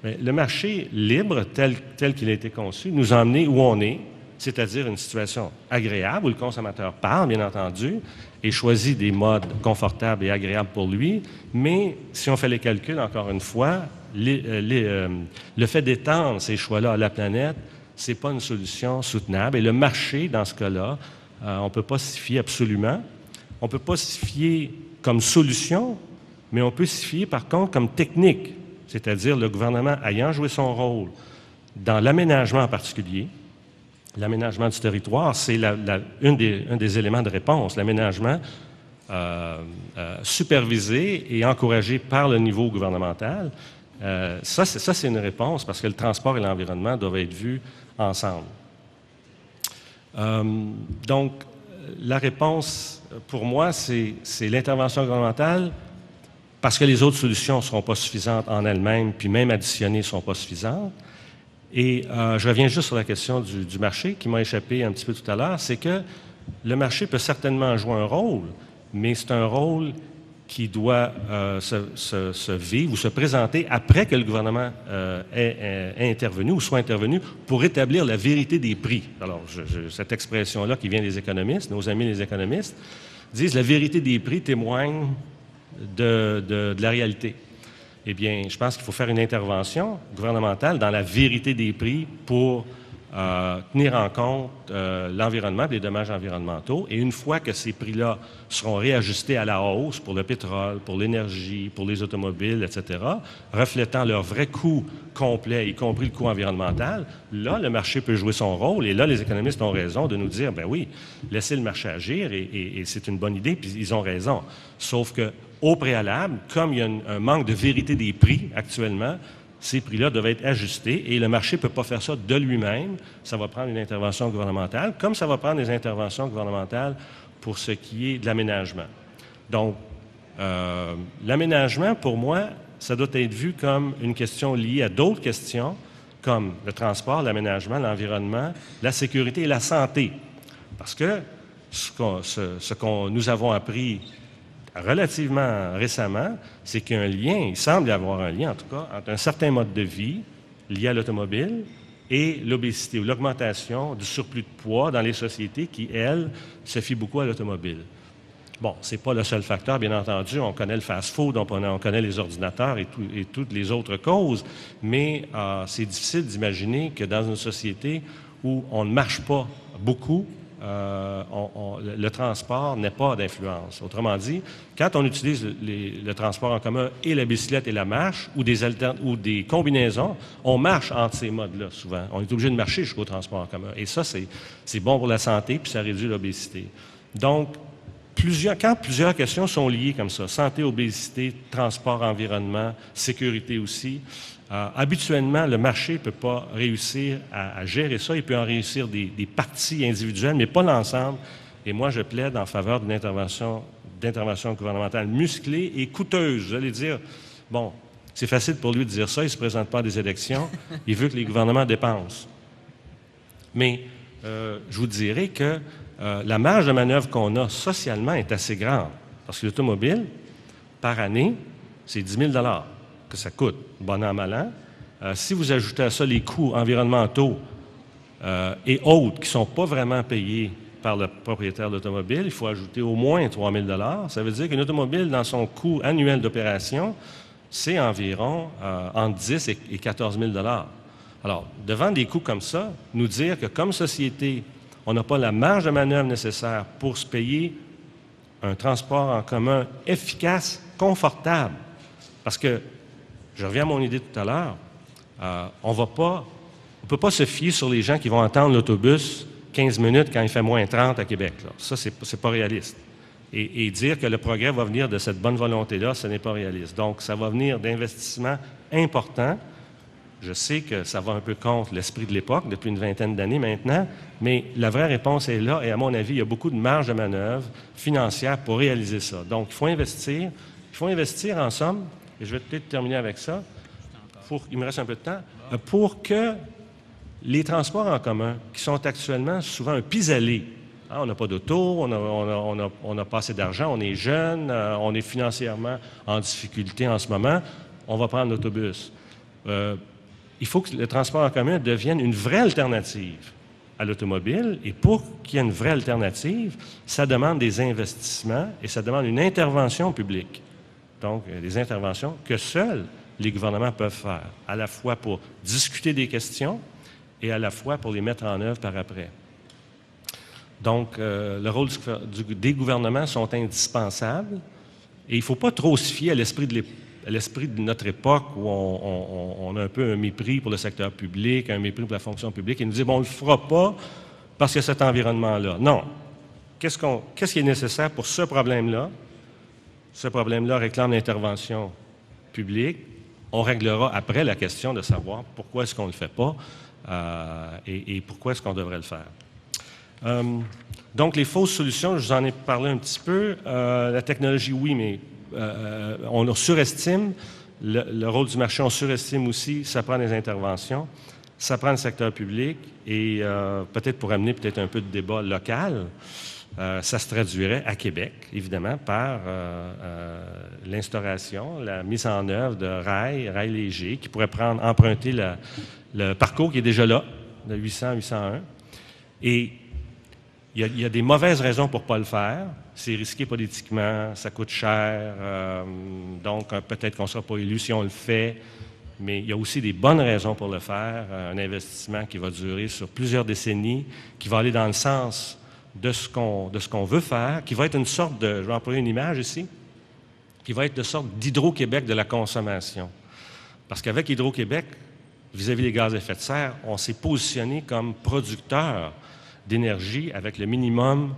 Mais le marché libre, tel qu'il a été conçu, nous a amené où on est, c'est-à-dire une situation agréable où le consommateur parle, bien entendu, et choisit des modes confortables et agréables pour lui, mais si on fait les calculs, encore une fois, le fait d'étendre ces choix-là à la planète, ce n'est pas une solution soutenable. Et le marché, dans ce cas-là, on ne peut pas s'y fier absolument. On ne peut pas s'y fier comme solution, mais on peut s'y fier, par contre, comme technique, c'est-à-dire le gouvernement ayant joué son rôle dans l'aménagement en particulier. L'aménagement du territoire, c'est un des éléments de réponse. L'aménagement supervisé et encouragé par le niveau gouvernemental, ça, c'est une réponse parce que le transport et l'environnement doivent être vus ensemble. Donc, la réponse, pour moi, c'est l'intervention gouvernementale parce que les autres solutions ne seront pas suffisantes en elles-mêmes, puis même additionnées ne seront pas suffisantes. Et je reviens juste sur la question du marché qui m'a échappé un petit peu tout à l'heure, c'est que le marché peut certainement jouer un rôle, mais c'est un rôle qui doit se vivre ou se présenter après que le gouvernement ait intervenu ou soit intervenu pour établir la vérité des prix. Alors, cette expression-là qui vient des économistes, nos amis les économistes, disent la vérité des prix témoigne de la réalité. Eh bien, je pense qu'il faut faire une intervention gouvernementale dans la vérité des prix pour tenir en compte l'environnement et les dommages environnementaux. Et une fois que ces prix-là seront réajustés à la hausse pour le pétrole, pour l'énergie, pour les automobiles, etc., reflétant leur vrai coût complet, y compris le coût environnemental, là, le marché peut jouer son rôle. Et là, les économistes ont raison de nous dire, ben oui, laissez le marché agir et c'est une bonne idée, puis ils ont raison. Sauf que au préalable, comme il y a un manque de vérité des prix actuellement, ces prix-là doivent être ajustés et le marché ne peut pas faire ça de lui-même. Ça va prendre une intervention gouvernementale, comme ça va prendre des interventions gouvernementales pour ce qui est de l'aménagement. Donc, l'aménagement, pour moi, ça doit être vu comme une question liée à d'autres questions, comme le transport, l'aménagement, l'environnement, la sécurité et la santé. Parce que ce qu'on nous avons appris relativement récemment, c'est qu'il y a un lien, il semble y avoir un lien en tout cas, entre un certain mode de vie lié à l'automobile et l'obésité ou l'augmentation du surplus de poids dans les sociétés qui, elles, se fient beaucoup à l'automobile. Bon, ce n'est pas le seul facteur, bien entendu. On connaît le fast-food, on connaît les ordinateurs et toutes les autres causes, mais c'est difficile d'imaginer que dans une société où on ne marche pas beaucoup, le transport n'est pas d'influence. Autrement dit, quand on utilise le transport en commun et la bicyclette et la marche ou des combinaisons, on marche entre ces modes-là souvent. On est obligé de marcher jusqu'au transport en commun. Et ça, c'est bon pour la santé puis ça réduit l'obésité. Donc, quand plusieurs questions sont liées comme ça, santé, obésité, transport, environnement, sécurité aussi, habituellement, le marché ne peut pas réussir à gérer ça. Il peut en réussir des parties individuelles, mais pas l'ensemble. Et moi, je plaide en faveur d'une intervention gouvernementale musclée et coûteuse. Vous allez dire, bon, c'est facile pour lui de dire ça, il ne se présente pas à des élections, il veut que les gouvernements dépensent. Mais je vous dirais que la marge de manœuvre qu'on a socialement est assez grande. Parce que l'automobile, par année, c'est 10 000 $ que ça coûte, bon an, mal an. Si vous ajoutez à ça les coûts environnementaux et autres qui ne sont pas vraiment payés par le propriétaire de l'automobile, il faut ajouter au moins 3 000 $. Ça veut dire qu'une automobile, dans son coût annuel d'opération, c'est environ entre 10 et 14 000 $. Alors, devant des coûts comme ça, nous dire que comme société, on n'a pas la marge de manœuvre nécessaire pour se payer un transport en commun efficace, confortable. Parce que, je reviens à mon idée tout à l'heure, on ne peut pas se fier sur les gens qui vont attendre l'autobus 15 minutes quand il fait moins 30 à Québec. Là. Ça, c'est pas réaliste. Et dire que le progrès va venir de cette bonne volonté-là, ce n'est pas réaliste. Donc, ça va venir d'investissements importants. Je sais que ça va un peu contre l'esprit de l'époque, depuis une vingtaine d'années maintenant, mais la vraie réponse est là et à mon avis, il y a beaucoup de marge de manœuvre financière pour réaliser ça. Donc, il faut investir en somme, et je vais peut-être terminer avec ça, il me reste un peu de temps, pour que les transports en commun, qui sont actuellement souvent un pis-aller, hein, on n'a pas d'auto, on n'a pas assez d'argent, on est jeune, on est financièrement en difficulté en ce moment, on va prendre l'autobus. Il faut que le transport en commun devienne une vraie alternative à l'automobile. Et pour qu'il y ait une vraie alternative, ça demande des investissements et ça demande une intervention publique. Donc, des interventions que seuls les gouvernements peuvent faire, à la fois pour discuter des questions et à la fois pour les mettre en œuvre par après. Donc, le rôle des gouvernements sont indispensables et il ne faut pas trop se fier à l'esprit de notre époque où on a un peu un mépris pour le secteur public, un mépris pour la fonction publique, et nous dit, bon, on ne le fera pas parce qu'il y a cet environnement-là. Non. Qu'est-ce qui est nécessaire pour ce problème-là? Ce problème-là réclame l'intervention publique. On réglera après la question de savoir pourquoi est-ce qu'on ne le fait pas et pourquoi est-ce qu'on devrait le faire. Donc, les fausses solutions, je vous en ai parlé un petit peu. La technologie, oui, mais on surestime le rôle du marché, on surestime aussi, ça prend des interventions, ça prend le secteur public et peut-être pour amener peut-être un peu de débat local, ça se traduirait à Québec, évidemment, par l'instauration, la mise en œuvre de rails légers qui pourraient emprunter le parcours qui est déjà là, de 800 à 801. Et il y a des mauvaises raisons pour ne pas le faire. C'est risqué politiquement, ça coûte cher, donc peut-être qu'on ne sera pas élu si on le fait, mais il y a aussi des bonnes raisons pour le faire, un investissement qui va durer sur plusieurs décennies, qui va aller dans le sens de ce qu'on veut faire, qui va être une sorte de, je vais employer une image ici, qui va être de sorte d'Hydro-Québec de la consommation. Parce qu'avec Hydro-Québec, vis-à-vis des gaz à effet de serre, on s'est positionné comme producteur d'énergie avec le minimum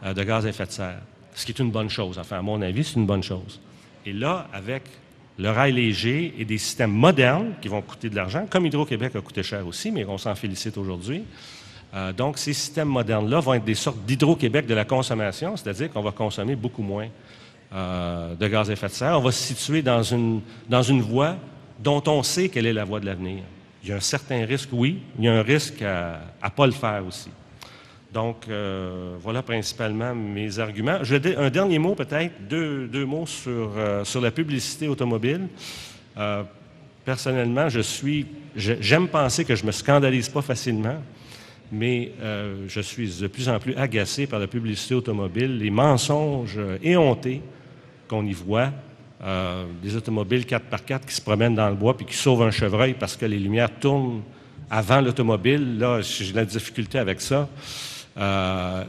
de gaz à effet de serre, ce qui est une bonne chose. Enfin, à mon avis, c'est une bonne chose. Et là, avec le rail léger et des systèmes modernes qui vont coûter de l'argent, comme Hydro-Québec a coûté cher aussi, mais on s'en félicite aujourd'hui. Donc, ces systèmes modernes-là vont être des sortes d'Hydro-Québec de la consommation, c'est-à-dire qu'on va consommer beaucoup moins de gaz à effet de serre. On va se situer dans une voie dont on sait quelle est la voie de l'avenir. Il y a un certain risque, oui, il y a un risque à ne pas le faire aussi. Donc, voilà principalement mes arguments. Je vais dire un dernier mot peut-être, deux mots sur la publicité automobile. Personnellement, j'aime penser que je ne me scandalise pas facilement, mais je suis de plus en plus agacé par la publicité automobile, les mensonges éhontés qu'on y voit, des automobiles 4x4 qui se promènent dans le bois puis qui sauvent un chevreuil parce que les lumières tournent avant l'automobile. Là, j'ai de la difficulté avec ça.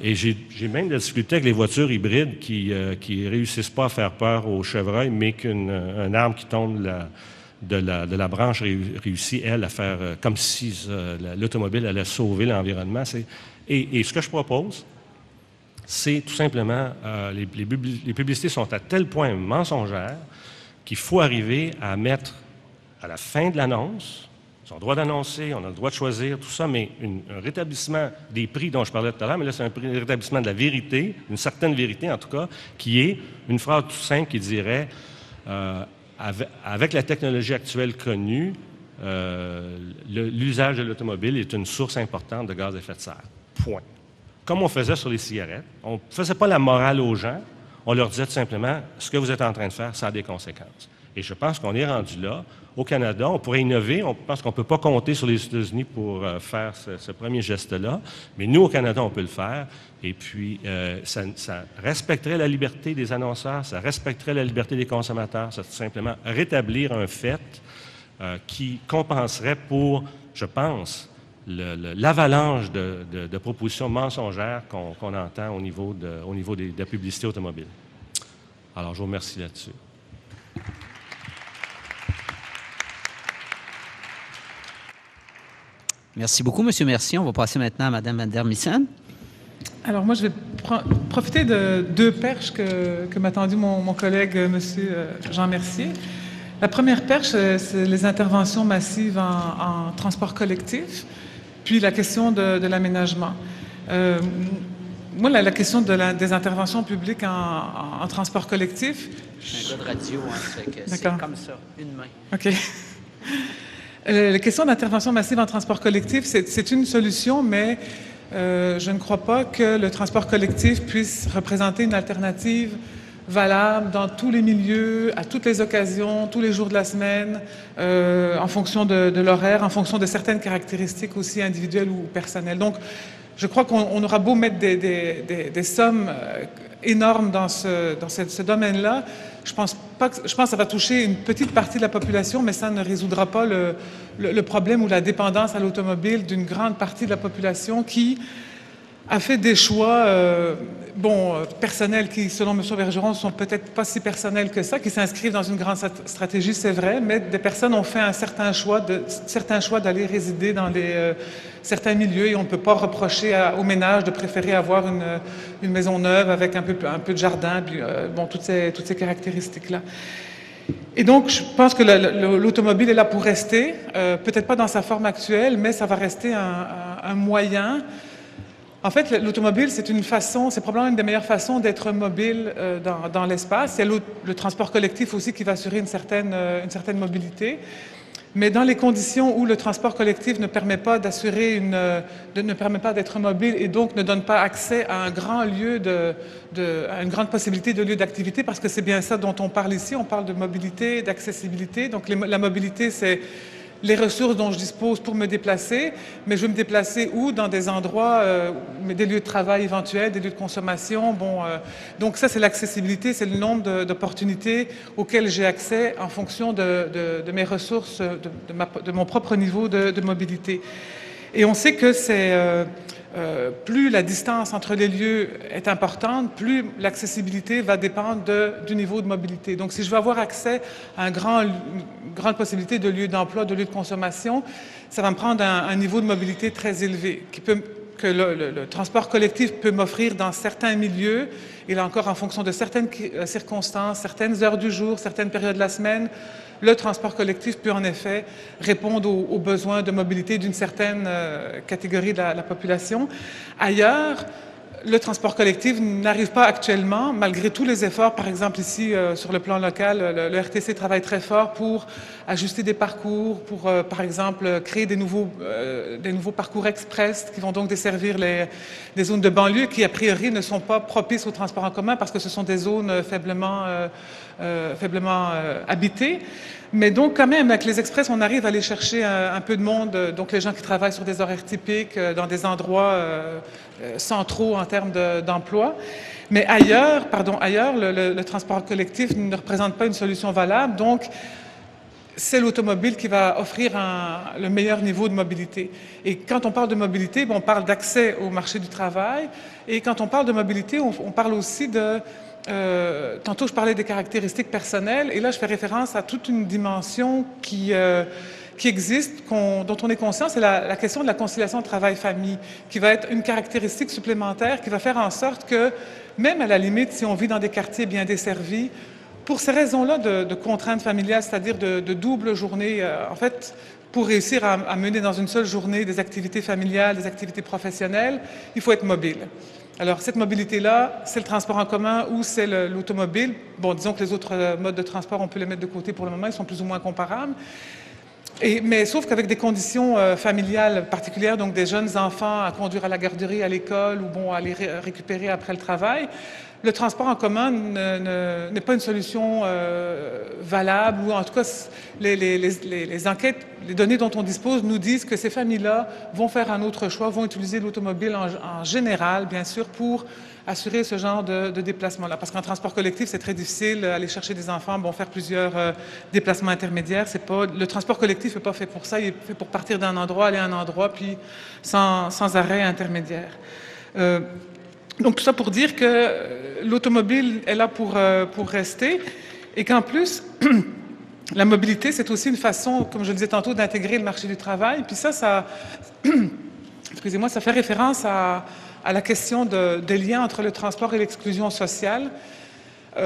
Et j'ai même de la difficulté avec les voitures hybrides qui réussissent pas à faire peur aux chevreuils, mais qu'un arbre qui tombe de la branche réussit, elle, à faire comme si l'automobile allait sauver l'environnement. Et ce que je propose, c'est tout simplement, les publicités sont à tel point mensongères qu'il faut arriver à mettre à la fin de l'annonce, ils ont le droit d'annoncer, on a le droit de choisir, tout ça, mais un rétablissement des prix dont je parlais tout à l'heure, mais là, c'est un rétablissement de la vérité, une certaine vérité en tout cas, qui est une phrase tout simple qui dirait avec la technologie actuelle connue, l'usage de l'automobile est une source importante de gaz à effet de serre. Point. Comme on faisait sur les cigarettes, on ne faisait pas la morale aux gens, on leur disait tout simplement, ce que vous êtes en train de faire, ça a des conséquences. Et je pense qu'on est rendu là. Au Canada, on pourrait innover. On pense qu'on ne peut pas compter sur les États-Unis pour faire ce premier geste-là. Mais nous, au Canada, on peut le faire. Et puis, ça respecterait la liberté des annonceurs, ça respecterait la liberté des consommateurs. Ça, tout simplement rétablir un fait qui compenserait pour, je pense, l'avalanche de propositions mensongères qu'on entend au niveau de la publicité automobile. Alors, je vous remercie là-dessus. Merci beaucoup, M. Mercier. On va passer maintenant à Mme Vandermissen. Alors moi, je vais profiter de deux perches que m'a tendu mon collègue, M. Jean Mercier. La première perche, c'est les interventions massives en transport collectif, puis la question de l'aménagement. Moi, la question des interventions publiques en transport collectif... Je suis un gars de radio, hein, c'est comme ça, une main. OK. La question d'intervention massive en transport collectif, c'est une solution, mais je ne crois pas que le transport collectif puisse représenter une alternative valable dans tous les milieux, à toutes les occasions, tous les jours de la semaine, en fonction de l'horaire, en fonction de certaines caractéristiques aussi individuelles ou personnelles. Donc, je crois qu'on aura beau mettre des sommes énormes dans ce domaine-là. Je pense que ça va toucher une petite partie de la population, mais ça ne résoudra pas le problème ou la dépendance à l'automobile d'une grande partie de la population qui a fait des choix personnels qui, selon M. Bergeron, sont peut-être pas si personnels que ça, qui s'inscrivent dans une grande stratégie, c'est vrai, mais des personnes ont fait certains choix d'aller résider dans certains milieux et on ne peut pas reprocher aux ménages de préférer avoir une maison neuve avec un peu de jardin, puis, toutes ces caractéristiques-là. Et donc, je pense que l'automobile est là pour rester, peut-être pas dans sa forme actuelle, mais ça va rester un moyen. En fait, l'automobile, c'est probablement une des meilleures façons d'être mobile dans l'espace. Il y a le transport collectif aussi qui va assurer une certaine mobilité. Mais dans les conditions où le transport collectif ne permet pas ne permet pas d'être mobile et donc ne donne pas accès à un grand lieu à une grande possibilité de lieu d'activité, parce que c'est bien ça dont on parle ici. On parle de mobilité, d'accessibilité. Donc la mobilité, c'est les ressources dont je dispose pour me déplacer, mais je veux me déplacer où? Dans des endroits, des lieux de travail éventuels, des lieux de consommation. Donc ça, c'est l'accessibilité, c'est le nombre d'opportunités auxquelles j'ai accès en fonction de mes ressources, de mon propre niveau de mobilité. Et on sait que plus la distance entre les lieux est importante, plus l'accessibilité va dépendre du niveau de mobilité. Donc, si je veux avoir accès à une grande possibilité de lieux d'emploi, de lieux de consommation, ça va me prendre un niveau de mobilité très élevé que le transport collectif peut m'offrir dans certains milieux, et là encore en fonction de certaines circonstances, certaines heures du jour, certaines périodes de la semaine. Le transport collectif peut en effet répondre aux besoins de mobilité d'une certaine catégorie de la population. Ailleurs, le transport collectif n'arrive pas actuellement, malgré tous les efforts. Par exemple, ici, sur le plan local, le RTC travaille très fort pour ajuster des parcours, pour, par exemple, créer des nouveaux parcours express qui vont donc desservir des zones de banlieue qui, a priori, ne sont pas propices au transport en commun parce que ce sont des zones faiblement habitées. Mais donc, quand même, avec les express, on arrive à aller chercher un peu de monde, donc les gens qui travaillent sur des horaires typiques, dans des endroits centraux en termes d'emploi. Mais ailleurs, le transport collectif ne représente pas une solution valable. Donc, c'est l'automobile qui va offrir le meilleur niveau de mobilité. Et quand on parle de mobilité, on parle d'accès au marché du travail. Et quand on parle de mobilité, on parle aussi tantôt, je parlais des caractéristiques personnelles, et là, je fais référence à toute une dimension qui existe, dont on est conscient, c'est la question de la conciliation travail-famille, qui va être une caractéristique supplémentaire qui va faire en sorte que, même à la limite, si on vit dans des quartiers bien desservis, pour ces raisons-là de contraintes familiales, c'est-à-dire de double journée, en fait, pour réussir à mener dans une seule journée des activités familiales, des activités professionnelles, il faut être mobile. Alors, cette mobilité-là, c'est le transport en commun ou c'est l'automobile. Bon, disons que les autres modes de transport, on peut les mettre de côté pour le moment, ils sont plus ou moins comparables. Mais sauf qu'avec des conditions familiales particulières, donc des jeunes enfants à conduire à la garderie, à l'école ou à les récupérer après le travail, le transport en commun n'est pas une solution valable, ou en tout cas, les enquêtes, les données dont on dispose nous disent que ces familles-là vont faire un autre choix, vont utiliser l'automobile en général, bien sûr, pour assurer ce genre de déplacement-là. Parce qu'en transport collectif, c'est très difficile, aller chercher des enfants, faire plusieurs déplacements intermédiaires. Le transport collectif n'est pas fait pour ça, il est fait pour partir d'un endroit, aller à un endroit, puis sans arrêt intermédiaire. Donc tout ça pour dire que l'automobile est là pour rester et qu'en plus, la mobilité, c'est aussi une façon, comme je le disais tantôt, d'intégrer le marché du travail. Puis ça excusez-moi, ça fait référence à à la question des liens entre le transport et l'exclusion sociale.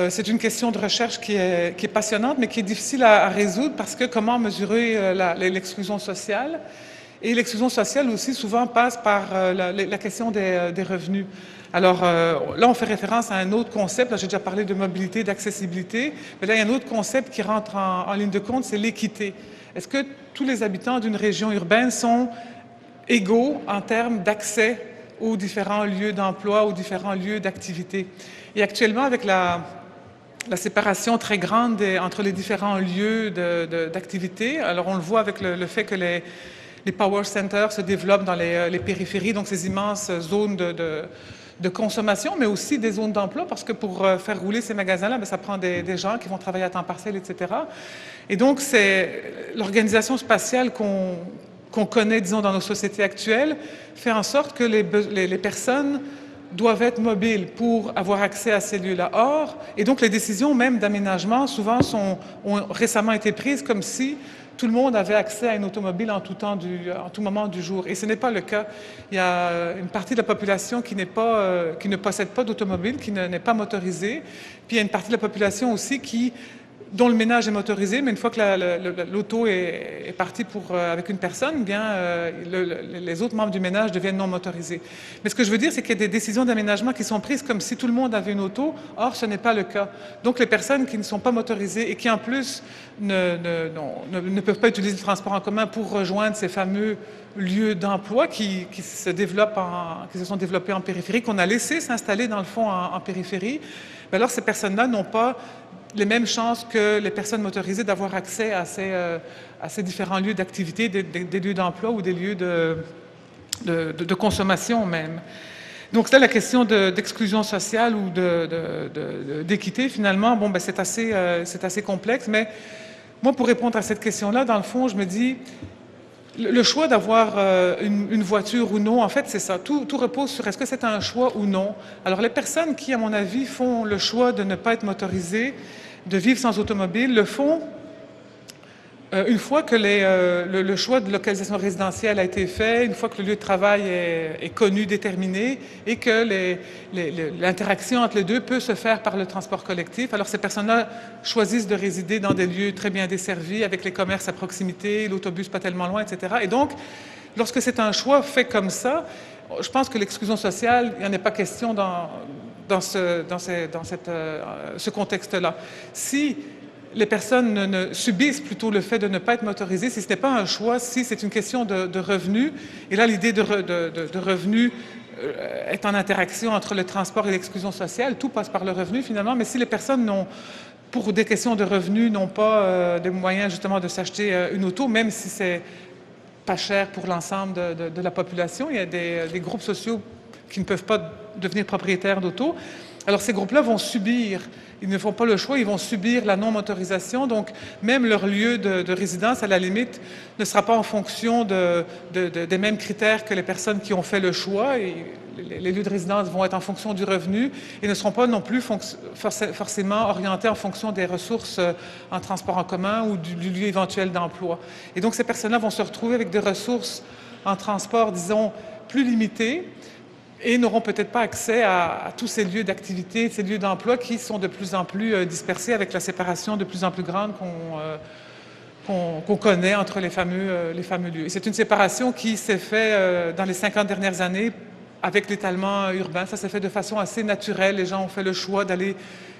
C'est une question de recherche qui est passionnante, mais qui est difficile à résoudre parce que comment mesurer l'exclusion sociale? Et l'exclusion sociale aussi souvent passe par la question des revenus. Alors là, on fait référence à un autre concept. Là, j'ai déjà parlé de mobilité, d'accessibilité, mais là, il y a un autre concept qui rentre en ligne de compte, c'est l'équité. Est-ce que tous les habitants d'une région urbaine sont égaux en termes d'accès aux différents lieux d'emploi, aux différents lieux d'activité? Et actuellement, avec la séparation très grande entre les différents lieux d'activité, alors on le voit avec le fait que les power centers se développent dans les périphéries, donc ces immenses zones de consommation, mais aussi des zones d'emploi, parce que pour faire rouler ces magasins-là, ça prend des gens qui vont travailler à temps partiel, etc. Et donc, c'est l'organisation spatiale qu'on connaît, disons, dans nos sociétés actuelles, fait en sorte que les personnes doivent être mobiles pour avoir accès à ces lieux-là. Or, et donc les décisions même d'aménagement, souvent, ont récemment été prises comme si tout le monde avait accès à une automobile en tout moment du jour. Et ce n'est pas le cas. Il y a une partie de la population qui ne possède pas d'automobile, qui n'est pas motorisée. Puis il y a une partie de la population aussi dont le ménage est motorisé, mais une fois que l'auto est partie avec une personne, bien, les autres membres du ménage deviennent non motorisés. Mais ce que je veux dire, c'est qu'il y a des décisions d'aménagement qui sont prises comme si tout le monde avait une auto. Or, ce n'est pas le cas. Donc, les personnes qui ne sont pas motorisées et qui, en plus, ne peuvent pas utiliser le transport en commun pour rejoindre ces fameux lieux d'emploi qui se sont développés en périphérie, qu'on a laissé s'installer, dans le fond, en périphérie, bien alors ces personnes-là n'ont pas les mêmes chances que les personnes motorisées d'avoir accès à ces différents lieux d'activité, des lieux d'emploi ou des lieux de consommation même. Donc là, la question d'exclusion sociale ou d'équité, finalement, bon, ben, c'est assez complexe, mais moi, pour répondre à cette question-là, dans le fond, je me dis, le choix d'avoir une voiture ou non, en fait, c'est ça. Tout repose sur est-ce que c'est un choix ou non. Alors, les personnes qui, à mon avis, font le choix de ne pas être motorisées, de vivre sans automobile, le font une fois que le choix de localisation résidentielle a été fait, une fois que le lieu de travail est connu, déterminé, et que l'interaction entre les deux peut se faire par le transport collectif. Alors, ces personnes-là choisissent de résider dans des lieux très bien desservis, avec les commerces à proximité, l'autobus pas tellement loin, etc. Et donc, lorsque c'est un choix fait comme ça, je pense que l'exclusion sociale, il n'y en a pas question dans ce contexte-là. Si les personnes subissent plutôt le fait de ne pas être motorisées, si ce n'est pas un choix, si c'est une question de revenus, et là l'idée de revenus est en interaction entre le transport et l'exclusion sociale, tout passe par le revenu finalement, mais si les personnes pour des questions de revenus, n'ont pas des moyens justement de s'acheter une auto, même si c'est pas cher pour l'ensemble de la population, il y a des groupes sociaux qui ne peuvent pas devenir propriétaires d'auto. Alors ces groupes-là vont subir, ils ne font pas le choix, ils vont subir la non-motorisation, donc même leur lieu de résidence, à la limite, ne sera pas en fonction des mêmes critères que les personnes qui ont fait le choix, et les lieux de résidence vont être en fonction du revenu et ne seront pas non plus forcément orientés en fonction des ressources en transport en commun ou du lieu éventuel d'emploi. Et donc ces personnes-là vont se retrouver avec des ressources en transport, disons, plus limitées, et n'auront peut-être pas accès à tous ces lieux d'activité, ces lieux d'emploi qui sont de plus en plus dispersés avec la séparation de plus en plus grande qu'on connaît entre les fameux lieux. Et c'est une séparation qui s'est faite dans les 50 dernières années avec l'étalement urbain. Ça s'est fait de façon assez naturelle. Les gens ont fait le choix d'aller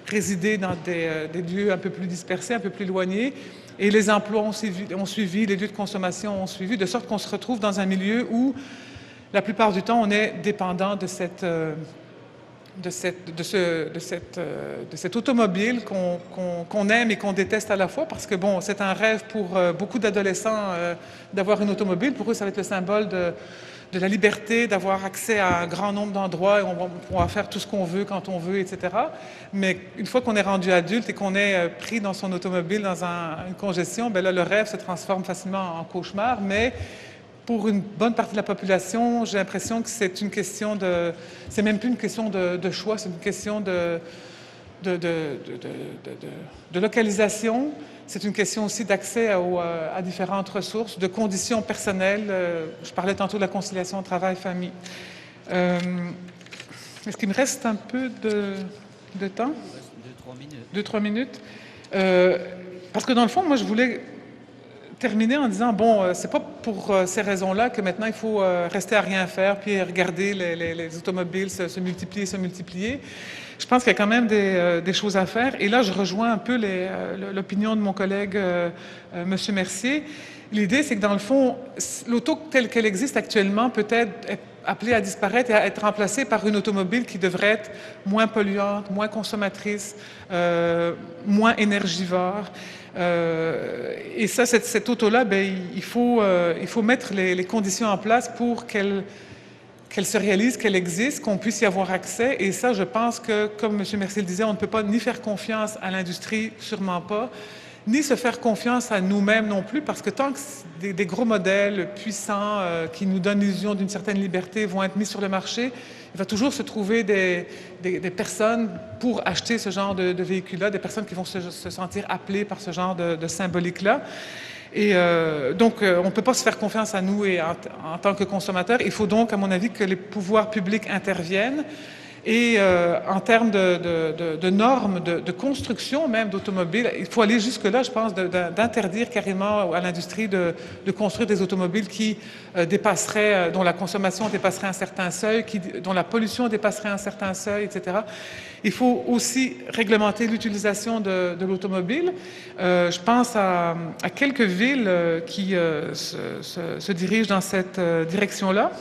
résider dans des lieux un peu plus dispersés, un peu plus éloignés. Et les emplois ont suivi, les lieux de consommation ont suivi, de sorte qu'on se retrouve dans un milieu où la plupart du temps, on est dépendant de cette automobile qu'on aime et qu'on déteste à la fois, parce que bon, c'est un rêve pour beaucoup d'adolescents d'avoir une automobile. Pour eux, ça va être le symbole de la liberté, d'avoir accès à un grand nombre d'endroits et on pourra faire tout ce qu'on veut quand on veut, etc. Mais une fois qu'on est rendu adulte et qu'on est pris dans son automobile dans une congestion, ben là, le rêve se transforme facilement en cauchemar, mais pour une bonne partie de la population, j'ai l'impression que c'est une question c'est même plus une question de choix, c'est une question de localisation. C'est une question aussi d'accès à différentes ressources, de conditions personnelles. Je parlais tantôt de la conciliation travail-famille. Est-ce qu'il me reste un peu de temps? 2-3 minutes. 2-3 minutes. Parce que dans le fond, moi, je voulais terminer en disant, bon, c'est pas pour ces raisons-là que maintenant il faut rester à rien faire puis regarder les automobiles se multiplier. Je pense qu'il y a quand même des choses à faire. Et là, je rejoins un peu l'opinion de mon collègue, M. Mercier. L'idée, c'est que dans le fond, l'auto telle qu'elle existe actuellement peut être appelée à disparaître et à être remplacée par une automobile qui devrait être moins polluante, moins consommatrice, moins énergivore. Et ça, cette auto-là, ben, il faut mettre les conditions en place pour qu'elle se réalise, qu'elle existe, qu'on puisse y avoir accès. Et ça, je pense que, comme M. Mercier le disait, on ne peut pas ni faire confiance à l'industrie, sûrement pas, ni se faire confiance à nous-mêmes non plus, parce que tant que des gros modèles puissants qui nous donnent l'illusion d'une certaine liberté vont être mis sur le marché, il va toujours se trouver des personnes pour acheter ce genre de véhicules-là, des personnes qui vont se sentir appelées par ce genre de symbolique-là. Et donc, on ne peut pas se faire confiance à nous et en tant que consommateurs. Il faut donc, à mon avis, que les pouvoirs publics interviennent. Et en termes de normes, de construction même d'automobiles, il faut aller jusque-là, je pense, d'interdire carrément à l'industrie de construire des automobiles qui dépasseraient, dont la consommation dépasserait un certain seuil, dont la pollution dépasserait un certain seuil, etc. Il faut aussi réglementer l'utilisation de l'automobile. Je pense à quelques villes qui se dirigent dans cette direction-là,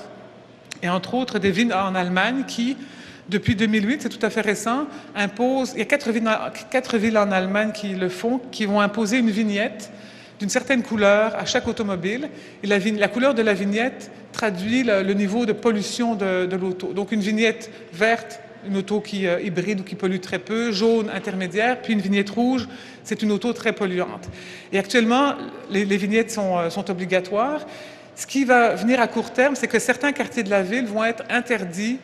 et entre autres des villes en Allemagne qui, depuis 2008, c'est tout à fait récent, impose. Il y a 4 villes en Allemagne qui le font, qui vont imposer une vignette d'une certaine couleur à chaque automobile. Et la couleur de la vignette traduit le niveau de pollution de l'auto. Donc une vignette verte, une auto qui hybride ou qui pollue très peu, jaune, intermédiaire, puis une vignette rouge, c'est une auto très polluante. Et actuellement, les vignettes sont obligatoires. Ce qui va venir à court terme, c'est que certains quartiers de la ville vont être interdits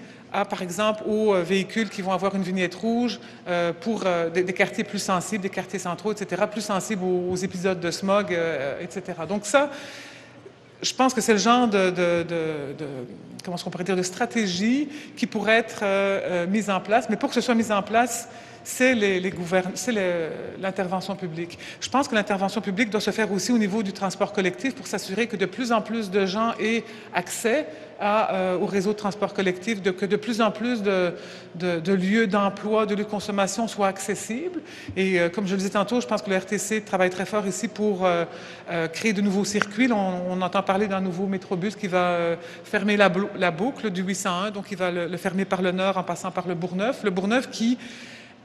par exemple, aux véhicules qui vont avoir une vignette rouge pour des quartiers plus sensibles, des quartiers centraux, etc., plus sensibles aux épisodes de smog, etc. Donc ça, je pense que c'est le genre comment est-ce qu'on pourrait dire, de stratégie qui pourrait être mise en place. Mais pour que ce soit mis en place, c'est l'intervention publique. Je pense que l'intervention publique doit se faire aussi au niveau du transport collectif pour s'assurer que de plus en plus de gens aient accès au réseau de transport collectif, que de plus en plus de lieux d'emploi, de lieux de consommation soient accessibles. Et comme je le disais tantôt, je pense que le RTC travaille très fort ici pour créer de nouveaux circuits. On entend parler d'un nouveau métrobus qui va fermer la boucle du 801, donc il va le fermer par le nord en passant par le Bourgneuf. Le Bourgneuf qui,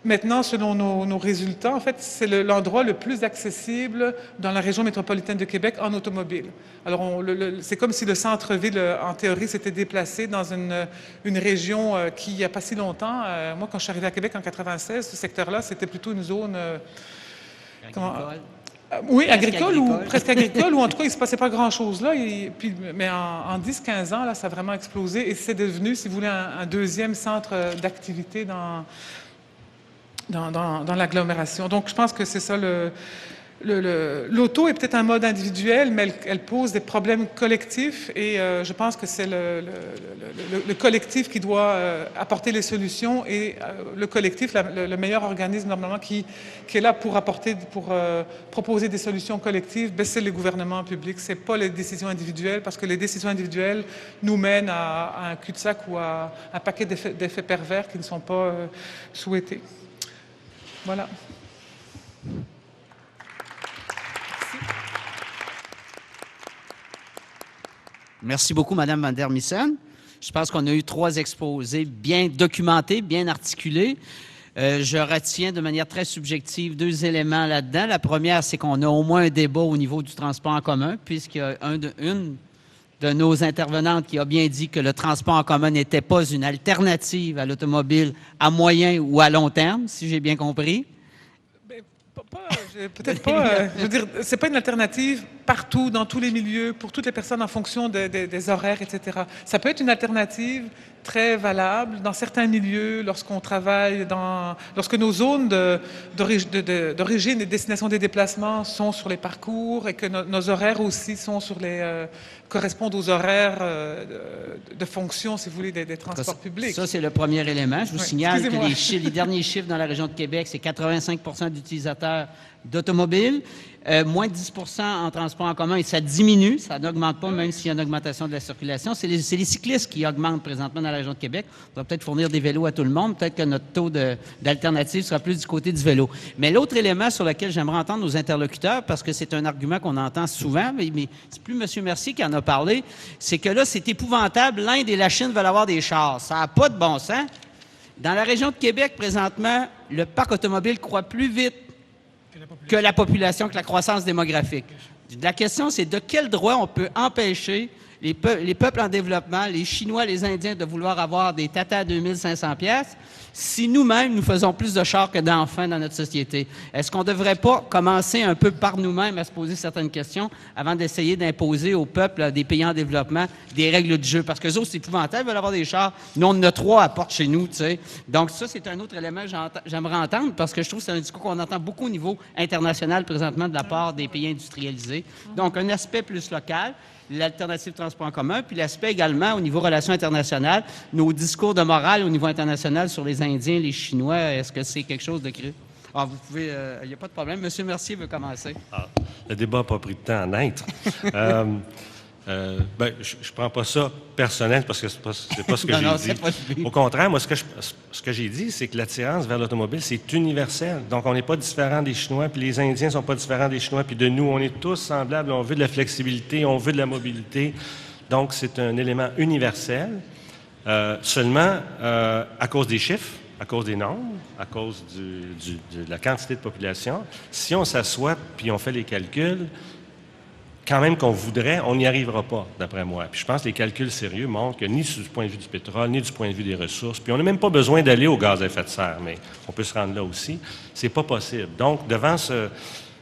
maintenant, selon nos résultats, en fait, c'est l'endroit le plus accessible dans la région métropolitaine de Québec en automobile. Alors, c'est comme si le centre-ville, en théorie, s'était déplacé dans une région qui, il n'y a pas si longtemps, moi, quand je suis arrivé à Québec en 96, ce secteur-là, c'était plutôt une zone... oui, agricole ou presque agricole, ou en tout cas, il ne se passait pas grand-chose là. Mais en 10-15 ans, là, ça a vraiment explosé et c'est devenu, si vous voulez, un deuxième centre d'activité dans l'agglomération. Donc, je pense que c'est ça. L'auto est peut-être un mode individuel, mais elle pose des problèmes collectifs et je pense que c'est le collectif qui doit apporter les solutions et le collectif, le meilleur organisme normalement qui est là pour proposer des solutions collectives, ben, c'est le gouvernement public. C'est pas les décisions individuelles parce que les décisions individuelles nous mènent à un cul-de-sac ou à un paquet d'effets pervers qui ne sont pas souhaités. Voilà. Merci beaucoup, Mme Van der Missen. Je pense qu'on a eu 3 exposés bien documentés, bien articulés. Je retiens de manière très subjective 2 éléments là-dedans. La première, c'est qu'on a au moins un débat au niveau du transport en commun, puisqu'il y a une de nos intervenantes qui a bien dit que le transport en commun n'était pas une alternative à l'automobile à moyen ou à long terme, si j'ai bien compris. Peut-être pas. Je veux dire, c'est pas une alternative partout, dans tous les milieux, pour toutes les personnes en fonction des horaires, etc. Ça peut être une alternative très valable dans certains milieux lorsqu'on travaille lorsque nos zones d'origine et de destination des déplacements sont sur les parcours et que nos horaires aussi sont correspondent aux horaires de fonction, si vous voulez, des transports publics. Ça, c'est le premier élément. Je vous Oui, signale que excusez-moi. les derniers chiffres dans la région de Québec, c'est 85 d'utilisateurs d'automobiles, moins de 10 en transport en commun, et ça diminue, ça n'augmente pas, même s'il y a une augmentation de la circulation. C'est les cyclistes qui augmentent présentement dans la région de Québec. On va peut-être fournir des vélos à tout le monde. Peut-être que notre taux d'alternative sera plus du côté du vélo. Mais l'autre élément sur lequel j'aimerais entendre nos interlocuteurs, parce que c'est un argument qu'on entend souvent, mais c'est plus M. Mercier qui en a parlé, c'est que là, c'est épouvantable. L'Inde et la Chine veulent avoir des chars. Ça n'a pas de bon sens. Dans la région de Québec, présentement, le parc automobile croît plus vite que la population, que la croissance démographique. La question, c'est de quel droit on peut empêcher les peuples en développement, les Chinois, les Indiens, de vouloir avoir des Tata à 2500 pièces si nous-mêmes, nous faisons plus de chars que d'enfants dans notre société? Est-ce qu'on ne devrait pas commencer un peu par nous-mêmes à se poser certaines questions avant d'essayer d'imposer au peuple des pays en développement des règles de jeu? Parce que eux autres, c'est épouvantable, ils veulent avoir des chars. Nous, on en a 3 à porte chez nous, tu sais. Donc ça, c'est un autre élément que j'aimerais entendre parce que je trouve que c'est un discours qu'on entend beaucoup au niveau international présentement de la part des pays industrialisés. Donc, un aspect plus local, l'alternative transport en commun, puis l'aspect également au niveau relations internationales, nos discours de morale au niveau international sur les Indiens, les Chinois, est-ce que c'est quelque chose de créé? Ah, vous pouvez, il n'y a pas de problème. Monsieur Mercier veut commencer. Le débat n'a pas pris de temps à naître. Je prends pas ça personnel parce que c'est pas ce que j'ai dit. Au contraire, moi, ce que j'ai dit, c'est que l'attirance vers l'automobile, c'est universel. Donc, on n'est pas différent des Chinois, puis les Indiens sont pas différents des Chinois, puis de nous, on est tous semblables. On veut de la flexibilité, on veut de la mobilité. Donc, c'est un élément universel. Seulement, à cause des chiffres, à cause des nombres, à cause de la quantité de population, si on s'assoit puis on fait les calculs, quand même qu'on voudrait, on n'y arrivera pas, d'après moi. Puis je pense que les calculs sérieux montrent que ni du point de vue du pétrole, ni du point de vue des ressources, puis on n'a même pas besoin d'aller au gaz à effet de serre, mais on peut se rendre là aussi, c'est pas possible. Donc, devant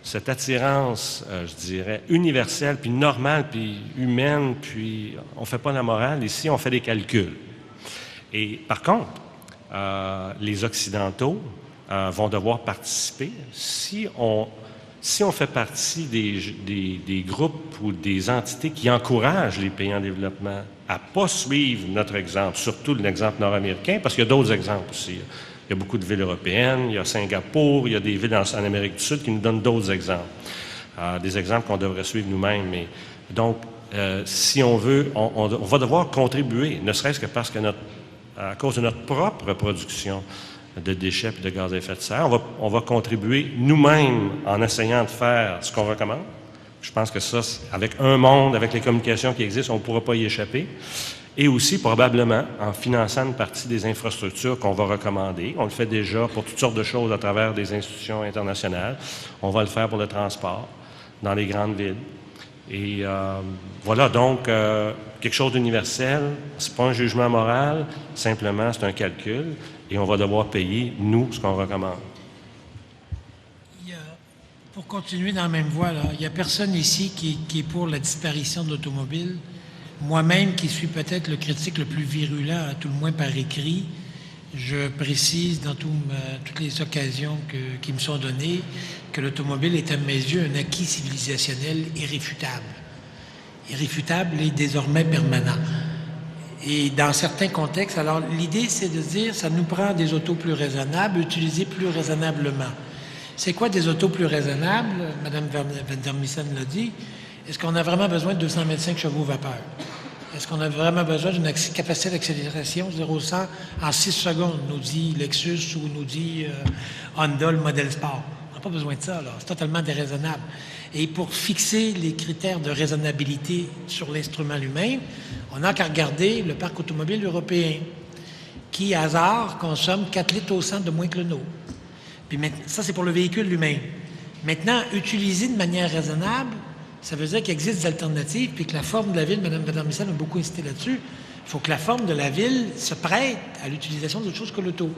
cette attirance, je dirais, universelle, puis normale, puis humaine, puis on fait pas la morale, ici, on fait des calculs. Et par contre, les Occidentaux vont devoir participer si on fait partie des groupes ou des entités qui encouragent les pays en développement à ne pas suivre notre exemple, surtout l'exemple nord-américain, parce qu'il y a d'autres exemples aussi. Il y a beaucoup de villes européennes, il y a Singapour, il y a des villes en Amérique du Sud qui nous donnent d'autres exemples. Des exemples qu'on devrait suivre nous-mêmes. Mais donc, si on veut, on va devoir contribuer, ne serait-ce que parce que à cause de notre propre production de déchets et de gaz à effet de serre. On va contribuer nous-mêmes en essayant de faire ce qu'on recommande. Je pense que ça, avec un monde, avec les communications qui existent, on ne pourra pas y échapper. Et aussi, probablement, en finançant une partie des infrastructures qu'on va recommander. On le fait déjà pour toutes sortes de choses à travers des institutions internationales. On va le faire pour le transport dans les grandes villes. Et voilà, donc, quelque chose d'universel. C'est pas un jugement moral, simplement, c'est un calcul. Et on va devoir payer, nous, ce qu'on recommande. Pour continuer dans la même voie, il n'y a personne ici qui est pour la disparition de l'automobile. Moi-même, qui suis peut-être le critique le plus virulent, à tout le moins par écrit, je précise dans toutes les occasions qui me sont données que l'automobile est, à mes yeux, un acquis civilisationnel irréfutable. Irréfutable et désormais permanent. Et dans certains contextes, alors l'idée, c'est de dire, ça nous prend des autos plus raisonnables, utilisées plus raisonnablement. C'est quoi des autos plus raisonnables? Mme Van der Missen l'a dit. Est-ce qu'on a vraiment besoin de 225 chevaux vapeur? Est-ce qu'on a vraiment besoin d'une capacité d'accélération 0-100 en 6 secondes, nous dit Lexus ou nous dit Honda, le modèle Sport? On n'a pas besoin de ça, là. C'est totalement déraisonnable. Et pour fixer les critères de raisonnabilité sur l'instrument lui-même, on n'a qu'à regarder le parc automobile européen, qui, à hasard, consomme 4 litres au 100 de moins que le nôtre. Puis ça, c'est pour le véhicule lui-même. Maintenant, utiliser de manière raisonnable, ça veut dire qu'il existe des alternatives, puis que la forme de la ville, Mme Van der Missen a beaucoup insisté là-dessus, il faut que la forme de la ville se prête à l'utilisation d'autre chose que l'auto.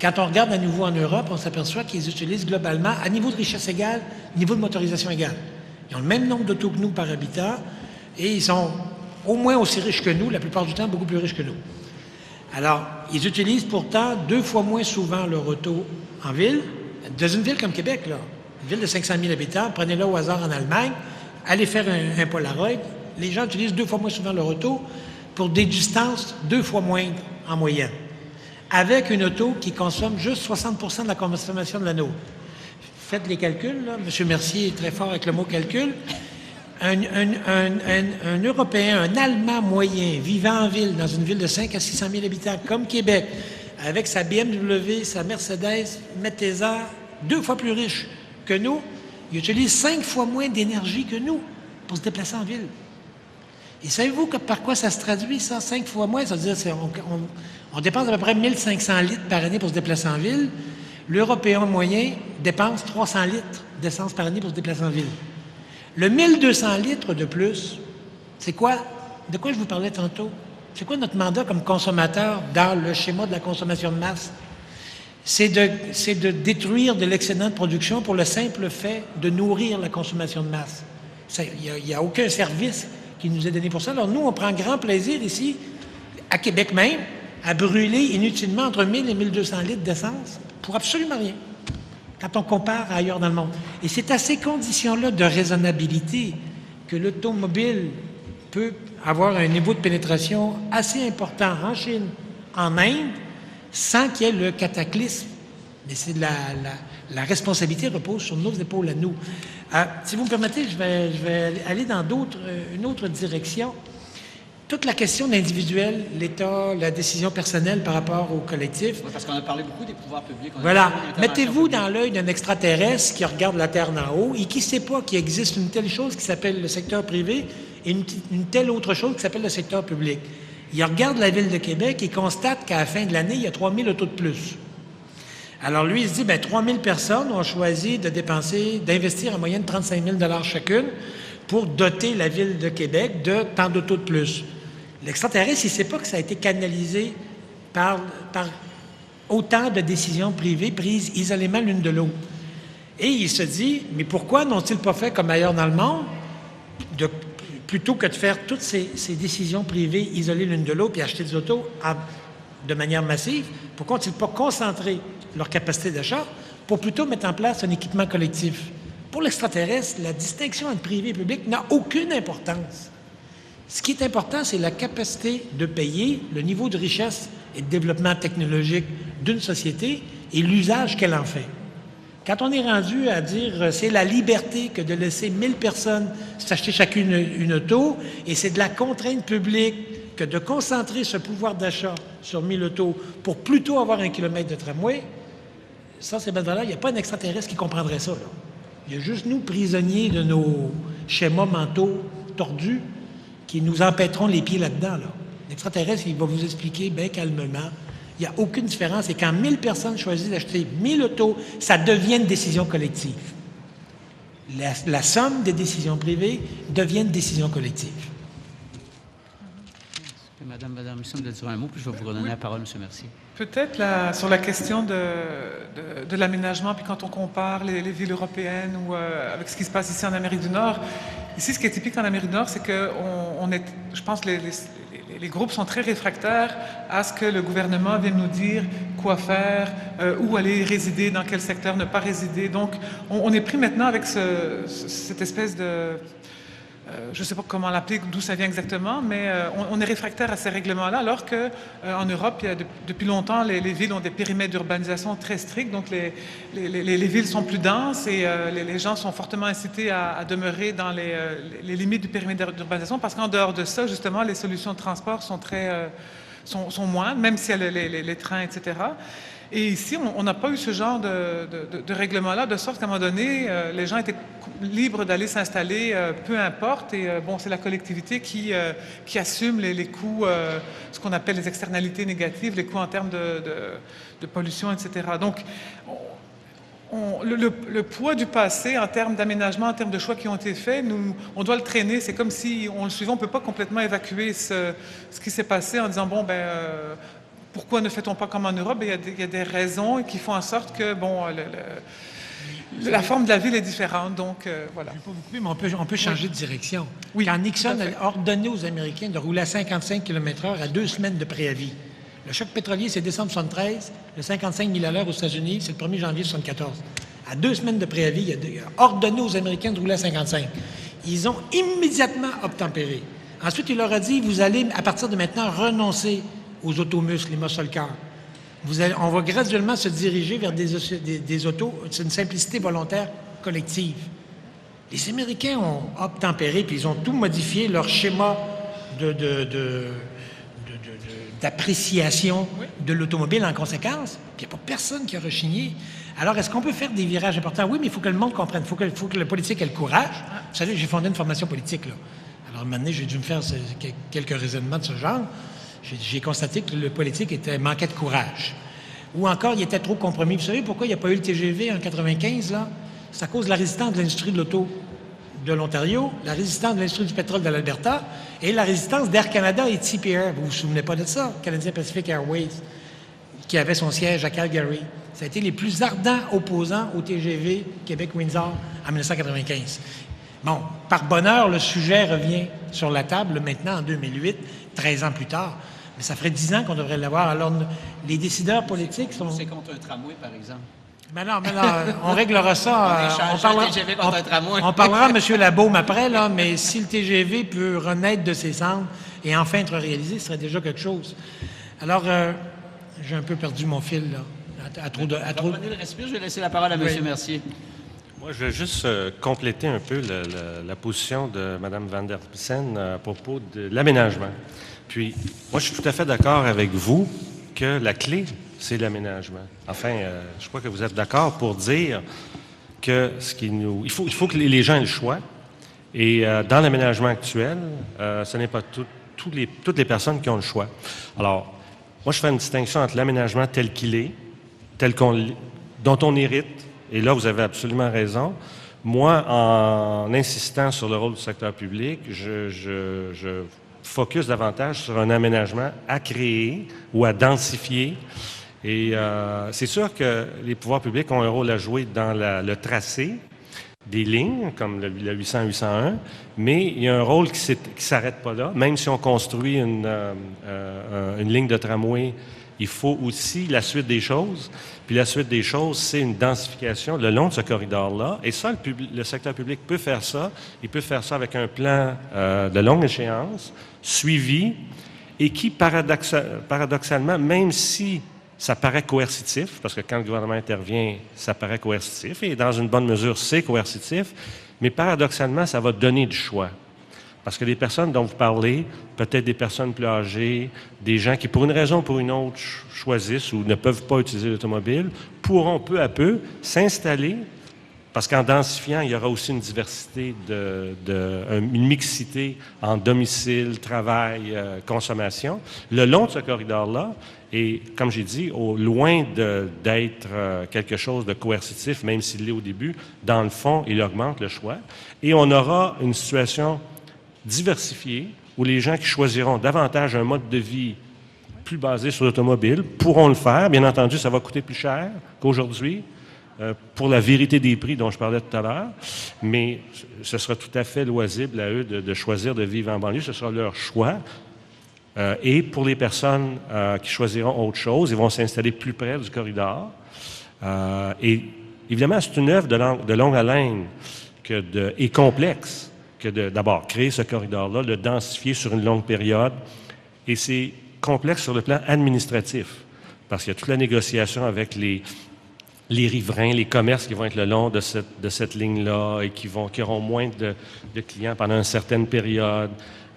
Quand on regarde à nouveau en Europe, on s'aperçoit qu'ils utilisent globalement, à niveau de richesse égale, niveau de motorisation égale. Ils ont le même nombre d'autos que nous par habitant, et ils sont au moins aussi riches que nous, la plupart du temps beaucoup plus riches que nous. Alors, ils utilisent pourtant 2 fois moins souvent leur auto en ville. Dans une ville comme Québec, là, une ville de 500 000 habitants, prenez-le au hasard en Allemagne, allez faire un Polaroid, les gens utilisent 2 fois moins souvent leur auto pour des distances 2 fois moindres en moyenne, avec une auto qui consomme juste 60 de la consommation de la nôtre. Faites les calculs, là. M. Mercier est très fort avec le mot calcul. Un Européen, un Allemand moyen, vivant en ville, dans une ville de 5 à 600 000 habitants, comme Québec, avec sa BMW, sa Mercedes, Metesa, 2 fois plus riche que nous, il utilise 5 fois moins d'énergie que nous pour se déplacer en ville. Et savez-vous par quoi ça se traduit, ça, 5 fois moins? Ça veut dire on dépense à peu près 1500 litres par année pour se déplacer en ville. L'Européen moyen dépense 300 litres d'essence par année pour se déplacer en ville. Le 1200 litres de plus, c'est quoi? De quoi je vous parlais tantôt? C'est quoi notre mandat comme consommateur dans le schéma de la consommation de masse? C'est de détruire de l'excédent de production pour le simple fait de nourrir la consommation de masse. Il n'y a aucun service qui nous est donné pour ça. Alors nous, on prend grand plaisir ici, à Québec même, à brûler inutilement entre 1000 et 1200 litres d'essence pour absolument rien, quand on compare ailleurs dans le monde. Et c'est à ces conditions-là de raisonnabilité que l'automobile peut avoir un niveau de pénétration assez important en Chine, en Inde, sans qu'il y ait le cataclysme. Mais c'est la responsabilité repose sur nos épaules à nous. Si vous me permettez, je vais aller dans une autre direction. Toute la question de l'individuel, l'État, la décision personnelle par rapport au collectif. Oui, parce qu'on a parlé beaucoup des pouvoirs publics. Voilà. Mettez-vous dans l'œil d'un extraterrestre qui regarde la Terre d'en haut et qui ne sait pas qu'il existe une telle chose qui s'appelle le secteur privé et une telle autre chose qui s'appelle le secteur public. Il regarde la Ville de Québec et constate qu'à la fin de l'année, il y a 3000 autos de plus. Alors lui, il se dit, 3000 personnes ont choisi d'investir en moyenne 35 000 $ chacune pour doter la Ville de Québec de tant d'autos de plus. L'extraterrestre, il ne sait pas que ça a été canalisé par autant de décisions privées prises isolément l'une de l'autre. Et il se dit, mais pourquoi n'ont-ils pas fait comme ailleurs dans le monde, plutôt que de faire toutes ces décisions privées isolées l'une de l'autre et acheter des autos de manière massive, pourquoi n'ont-ils pas concentré leur capacité d'achat pour plutôt mettre en place un équipement collectif? Pour l'extraterrestre, la distinction entre privé et public n'a aucune importance. Ce qui est important, c'est la capacité de payer, le niveau de richesse et de développement technologique d'une société et l'usage qu'elle en fait. Quand on est rendu à dire c'est la liberté que de laisser 1000 personnes s'acheter chacune une auto et c'est de la contrainte publique que de concentrer ce pouvoir d'achat sur 1000 autos pour plutôt avoir 1 kilomètre de tramway, ça, c'est bien valeur. Il n'y a pas un extraterrestre qui comprendrait ça, là. Il y a juste nous, prisonniers de nos schémas mentaux tordus, qui nous empêteront les pieds là-dedans, là. L'extraterrestre, il va vous expliquer bien calmement. Il n'y a aucune différence. Et quand 1000 personnes choisissent d'acheter 1000 autos, ça devient une décision collective. La somme des décisions privées devient une décision collective. Madame Misson de dire un mot, puis je vais vous redonner la parole, M. Mercier. Peut-être sur la question de l'aménagement, puis quand on compare les villes européennes ou avec ce qui se passe ici en Amérique du Nord, ici, ce qui est typique en Amérique du Nord, c'est que je pense que les groupes sont très réfractaires à ce que le gouvernement vienne nous dire quoi faire, où aller résider, dans quel secteur ne pas résider. Donc, on est pris maintenant avec cette espèce de... je ne sais pas comment l'appeler, d'où ça vient exactement, mais on est réfractaire à ces règlements-là, alors qu'en Europe, depuis longtemps, les villes ont des périmètres d'urbanisation très stricts, donc les villes sont plus denses et les gens sont fortement incités à demeurer dans les limites du périmètre d'urbanisation, parce qu'en dehors de ça, justement, les solutions de transport sont moindres, même s'il y a les trains, etc. Et ici, on n'a pas eu ce genre de règlement-là, de sorte qu'à un moment donné, les gens étaient libres d'aller s'installer, peu importe. Et c'est la collectivité qui assume les coûts, ce qu'on appelle les externalités négatives, les coûts en termes de pollution, etc. Donc, le poids du passé en termes d'aménagement, en termes de choix qui ont été faits, on doit le traîner. C'est comme si on le suivait, on ne peut pas complètement évacuer ce qui s'est passé en disant, pourquoi ne fait-on pas comme en Europe? Il y a des raisons qui font en sorte que, la forme de la ville est différente. Donc, voilà. Je ne vais pas vous couper, mais on peut changer de direction. Oui, quand Nixon a ordonné aux Américains de rouler à 55 km/h à 2 semaines de préavis, Le choc pétrolier, c'est décembre 73, le 55 000 à l'heure aux États-Unis, c'est le 1er janvier 74. À 2 semaines de préavis, il a ordonné aux Américains de rouler à 55. Ils ont immédiatement obtempéré. Ensuite, il leur a dit, vous allez, à partir de maintenant, renoncer aux automuscles, les muscle cars. On va graduellement se diriger vers des autos, c'est une simplicité volontaire collective. Les Américains ont obtempéré, puis ils ont tout modifié, leur schéma d'appréciation de l'automobile en conséquence. Puis il n'y a pas personne qui a rechigné. Alors, est-ce qu'on peut faire des virages importants? Oui, mais il faut que le monde comprenne. Il faut que le politique ait le courage. Vous savez, j'ai fondé une formation politique, là. Alors, à un moment donné, j'ai dû me faire quelques raisonnements de ce genre. J'ai constaté que le politique manquait de courage. Ou encore, il était trop compromis. Vous savez pourquoi il n'y a pas eu le TGV en 95, là? C'est à cause de la résistance de l'industrie de l'auto de l'Ontario, la résistance de l'industrie du pétrole de l'Alberta et la résistance d'Air Canada et de CPR. Vous vous souvenez pas de ça? Canadian Pacific Airways, qui avait son siège à Calgary. Ça a été les plus ardents opposants au TGV Québec-Windsor en 1995. Bon, par bonheur, le sujet revient sur la table maintenant en 2008, 13 ans plus tard. Mais ça ferait 10 ans qu'on devrait l'avoir. Alors, les décideurs politiques sont... C'est contre un tramway, par exemple. Mais non, on réglera ça. On parlera à M. Labaume après, là, mais si le TGV peut renaître de ses cendres et enfin être réalisé, ce serait déjà quelque chose. Alors, j'ai un peu perdu mon fil, là. Prenez le respire, je vais laisser la parole à M. Mercier. Moi, je vais juste compléter un peu la position de Mme Van der Pissen à propos de l'aménagement. Puis, moi, je suis tout à fait d'accord avec vous que la clé, c'est l'aménagement. Enfin, je crois que vous êtes d'accord pour dire que il faut que les gens aient le choix. Et dans l'aménagement actuel, ce n'est pas toutes les personnes qui ont le choix. Alors, moi, je fais une distinction entre l'aménagement tel qu'il est, dont on hérite, et là, vous avez absolument raison. Moi, en insistant sur le rôle du secteur public, je focus davantage sur un aménagement à créer ou à densifier. Et c'est sûr que les pouvoirs publics ont un rôle à jouer dans le tracé des lignes, comme le 800-801, mais il y a un rôle qui ne s'arrête pas là. Même si on construit une ligne de tramway, il faut aussi la suite des choses. Puis la suite des choses, c'est une densification le long de ce corridor-là. Et ça, le secteur public peut faire ça. Il peut faire ça avec un plan de longue échéance, suivi, et qui, paradoxalement, même si ça paraît coercitif, parce que quand le gouvernement intervient, ça paraît coercitif, et dans une bonne mesure, c'est coercitif, mais paradoxalement, ça va donner du choix. Parce que les personnes dont vous parlez, peut-être des personnes plus âgées, des gens qui, pour une raison ou pour une autre, choisissent ou ne peuvent pas utiliser l'automobile, pourront peu à peu s'installer, parce qu'en densifiant, il y aura aussi une diversité, une mixité en domicile, travail, consommation, le long de ce corridor-là. Et comme j'ai dit, loin d'être quelque chose de coercitif, même s'il l'est au début, dans le fond, il augmente le choix. Et on aura une situation diversifiée où les gens qui choisiront davantage un mode de vie plus basé sur l'automobile pourront le faire. Bien entendu, ça va coûter plus cher qu'aujourd'hui pour la vérité des prix dont je parlais tout à l'heure, mais ce sera tout à fait loisible à eux de choisir de vivre en banlieue. Ce sera leur choix. Et pour les personnes qui choisiront autre chose, ils vont s'installer plus près du corridor. Et évidemment, c'est une œuvre de longue haleine et complexe que d'abord créer ce corridor-là, le densifier sur une longue période. Et c'est complexe sur le plan administratif, parce qu'il y a toute la négociation avec les riverains, les commerces qui vont être le long de cette ligne-là et qui auront moins de clients pendant une certaine période.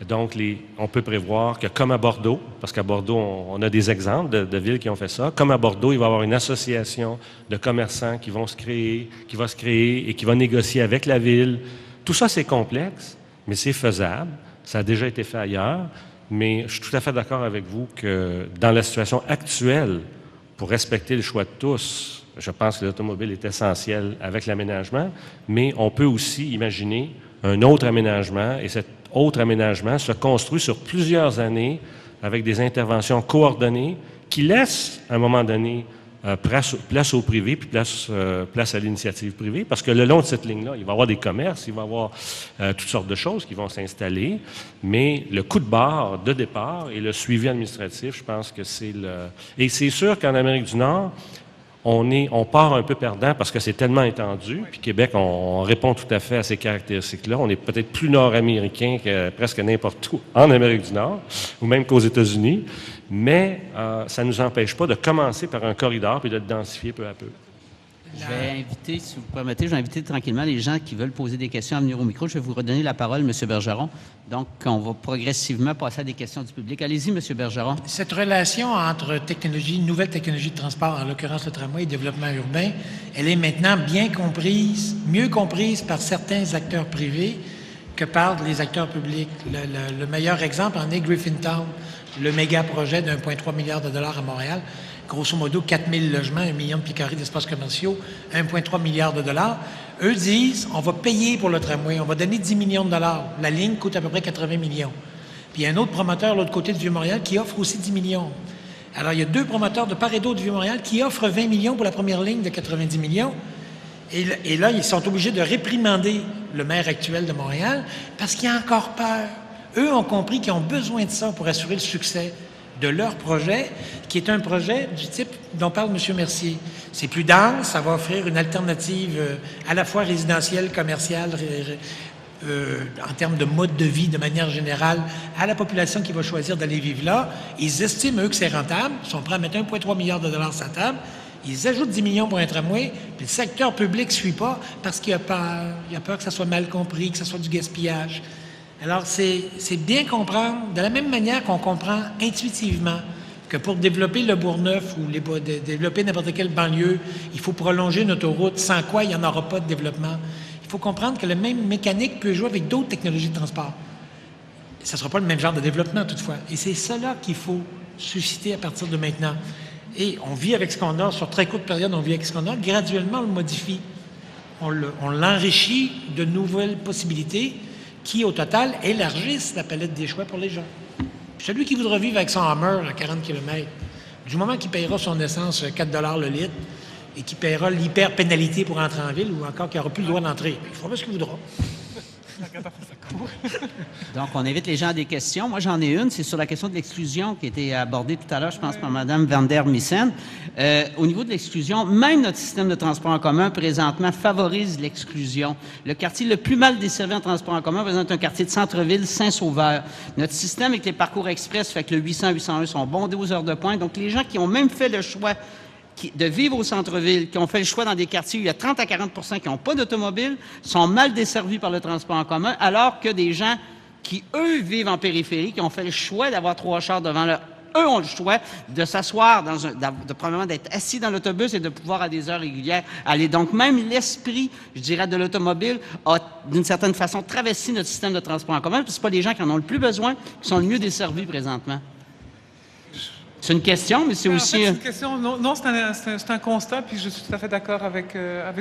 Donc, on peut prévoir que, comme à Bordeaux, parce qu'à Bordeaux, on a des exemples de villes qui ont fait ça, comme à Bordeaux, il va y avoir une association de commerçants qui va se créer et qui va négocier avec la ville. Tout ça, c'est complexe, mais c'est faisable. Ça a déjà été fait ailleurs, mais je suis tout à fait d'accord avec vous que dans la situation actuelle, pour respecter le choix de tous, je pense que l'automobile est essentiel avec l'aménagement, mais on peut aussi imaginer un autre aménagement, et cet autre aménagement se construit sur plusieurs années avec des interventions coordonnées qui laissent, à un moment donné, place au privé, puis place à l'initiative privée, parce que le long de cette ligne-là, il va y avoir des commerces, il va y avoir toutes sortes de choses qui vont s'installer, mais le coup de barre de départ et le suivi administratif, je pense que c'est le... Et c'est sûr qu'en Amérique du Nord, on part un peu perdant parce que c'est tellement étendu, puis Québec, on répond tout à fait à ces caractéristiques-là. On est peut-être plus nord-américain que presque n'importe où en Amérique du Nord, ou même qu'aux États-Unis, mais ça ne nous empêche pas de commencer par un corridor puis de le densifier peu à peu. Je vais inviter, si vous permettez, je vais inviter tranquillement les gens qui veulent poser des questions à venir au micro. Je vais vous redonner la parole, M. Bergeron. Donc, on va progressivement passer à des questions du public. Allez-y, M. Bergeron. Cette relation entre nouvelles technologies de transport, en l'occurrence le tramway et développement urbain, elle est maintenant mieux comprise par certains acteurs privés que par les acteurs publics. Le meilleur exemple en est Griffintown, le méga projet de 1,3 milliard de dollars à Montréal. Grosso modo, 4 000 logements, 1 million de pieds carrés d'espaces commerciaux, 1,3 milliard de dollars. Eux disent, on va payer pour le tramway, on va donner 10 millions de dollars. La ligne coûte à peu près 80 millions. Puis il y a un autre promoteur, de l'autre côté du Vieux-Montréal, qui offre aussi 10 millions. Alors, il y a 2 promoteurs de part et d'autre du Vieux-Montréal qui offrent 20 millions pour la première ligne de 90 millions. Et là, ils sont obligés de réprimander le maire actuel de Montréal parce qu'il y a encore peur. Eux ont compris qu'ils ont besoin de ça pour assurer le succès de leur projet, qui est un projet du type dont parle M. Mercier. C'est plus dense, ça va offrir une alternative à la fois résidentielle, commerciale, en termes de mode de vie de manière générale, à la population qui va choisir d'aller vivre là. Ils estiment, eux, que c'est rentable. Ils sont prêts à mettre 1,3 milliard de dollars sur la table. Ils ajoutent 10 millions pour un tramway, puis le secteur public ne suit pas parce qu'il a peur. Il a peur que ça soit mal compris, que ça soit du gaspillage. Alors, c'est bien comprendre, de la même manière qu'on comprend intuitivement que pour développer le Bourgneuf ou développer n'importe quelle banlieue, il faut prolonger une autoroute, sans quoi il n'y en aura pas de développement. Il faut comprendre que la même mécanique peut jouer avec d'autres technologies de transport. Ça ne sera pas le même genre de développement, toutefois. Et c'est cela qu'il faut susciter à partir de maintenant. Et on vit avec ce qu'on a, sur très courte période, on vit avec ce qu'on a, graduellement on le modifie. On l'enrichit de nouvelles possibilités qui, au total, élargissent la palette des choix pour les gens. Puis celui qui voudra vivre avec son Hummer à 40 km, du moment qu'il paiera son essence 4 $ le litre et qu'il paiera l'hyper-pénalité pour entrer en ville ou encore qu'il n'aura plus le droit d'entrer, il fera ce qu'il voudra. Donc, on invite les gens à des questions. Moi, j'en ai une. C'est sur la question de l'exclusion qui a été abordée tout à l'heure, je pense, par Mme Van der Missen. Au niveau de l'exclusion, même notre système de transport en commun, présentement, favorise l'exclusion. Le quartier le plus mal desservi en transport en commun présente un quartier de centre-ville, Saint-Sauveur. Notre système avec les parcours express fait que le 800 801 sont bondés aux heures de pointe. Donc, les gens qui ont même fait le choix de vivre au centre-ville, qui ont fait le choix dans des quartiers où il y a 30 à 40 % qui n'ont pas d'automobile, sont mal desservis par le transport en commun, alors que des gens qui, eux, vivent en périphérie, qui ont fait le choix d'avoir 3 chars devant leur... Eux ont le choix de s'asseoir, probablement d'être assis dans l'autobus et de pouvoir, à des heures régulières, aller. Donc, même l'esprit, je dirais, de l'automobile a, d'une certaine façon, travesti notre système de transport en commun, puis ce pas des gens qui en ont le plus besoin, qui sont le mieux desservis présentement. C'est une question, mais c'est aussi... C'est une question. Non, c'est un constat, puis je suis tout à fait d'accord avec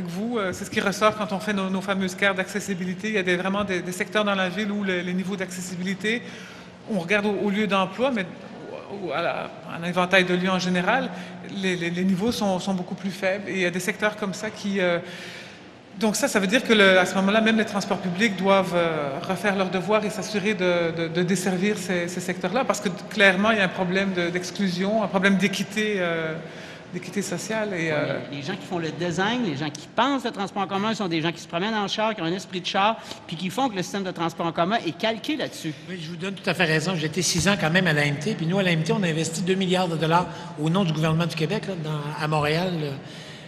vous. C'est ce qui ressort quand on fait nos fameuses cartes d'accessibilité. Il y a vraiment des secteurs dans la ville où les niveaux d'accessibilité, on regarde au lieu d'emploi, mais à un éventail de lieux en général, les niveaux sont beaucoup plus faibles. Et il y a des secteurs comme ça qui... Donc ça veut dire que à ce moment-là, même les transports publics doivent refaire leurs devoirs et s'assurer de desservir ces secteurs-là, parce que clairement, il y a un problème d'exclusion, un problème d'équité sociale. Et, les gens qui font le design, les gens qui pensent le transport en commun sont des gens qui se promènent en char, qui ont un esprit de char, puis qui font que le système de transport en commun est calqué là-dessus. Oui, je vous donne tout à fait raison. J'ai été 6 ans quand même à l'AMT, puis nous, à l'AMT, on a investi 2 milliards de dollars au nom du gouvernement du Québec, là, à Montréal.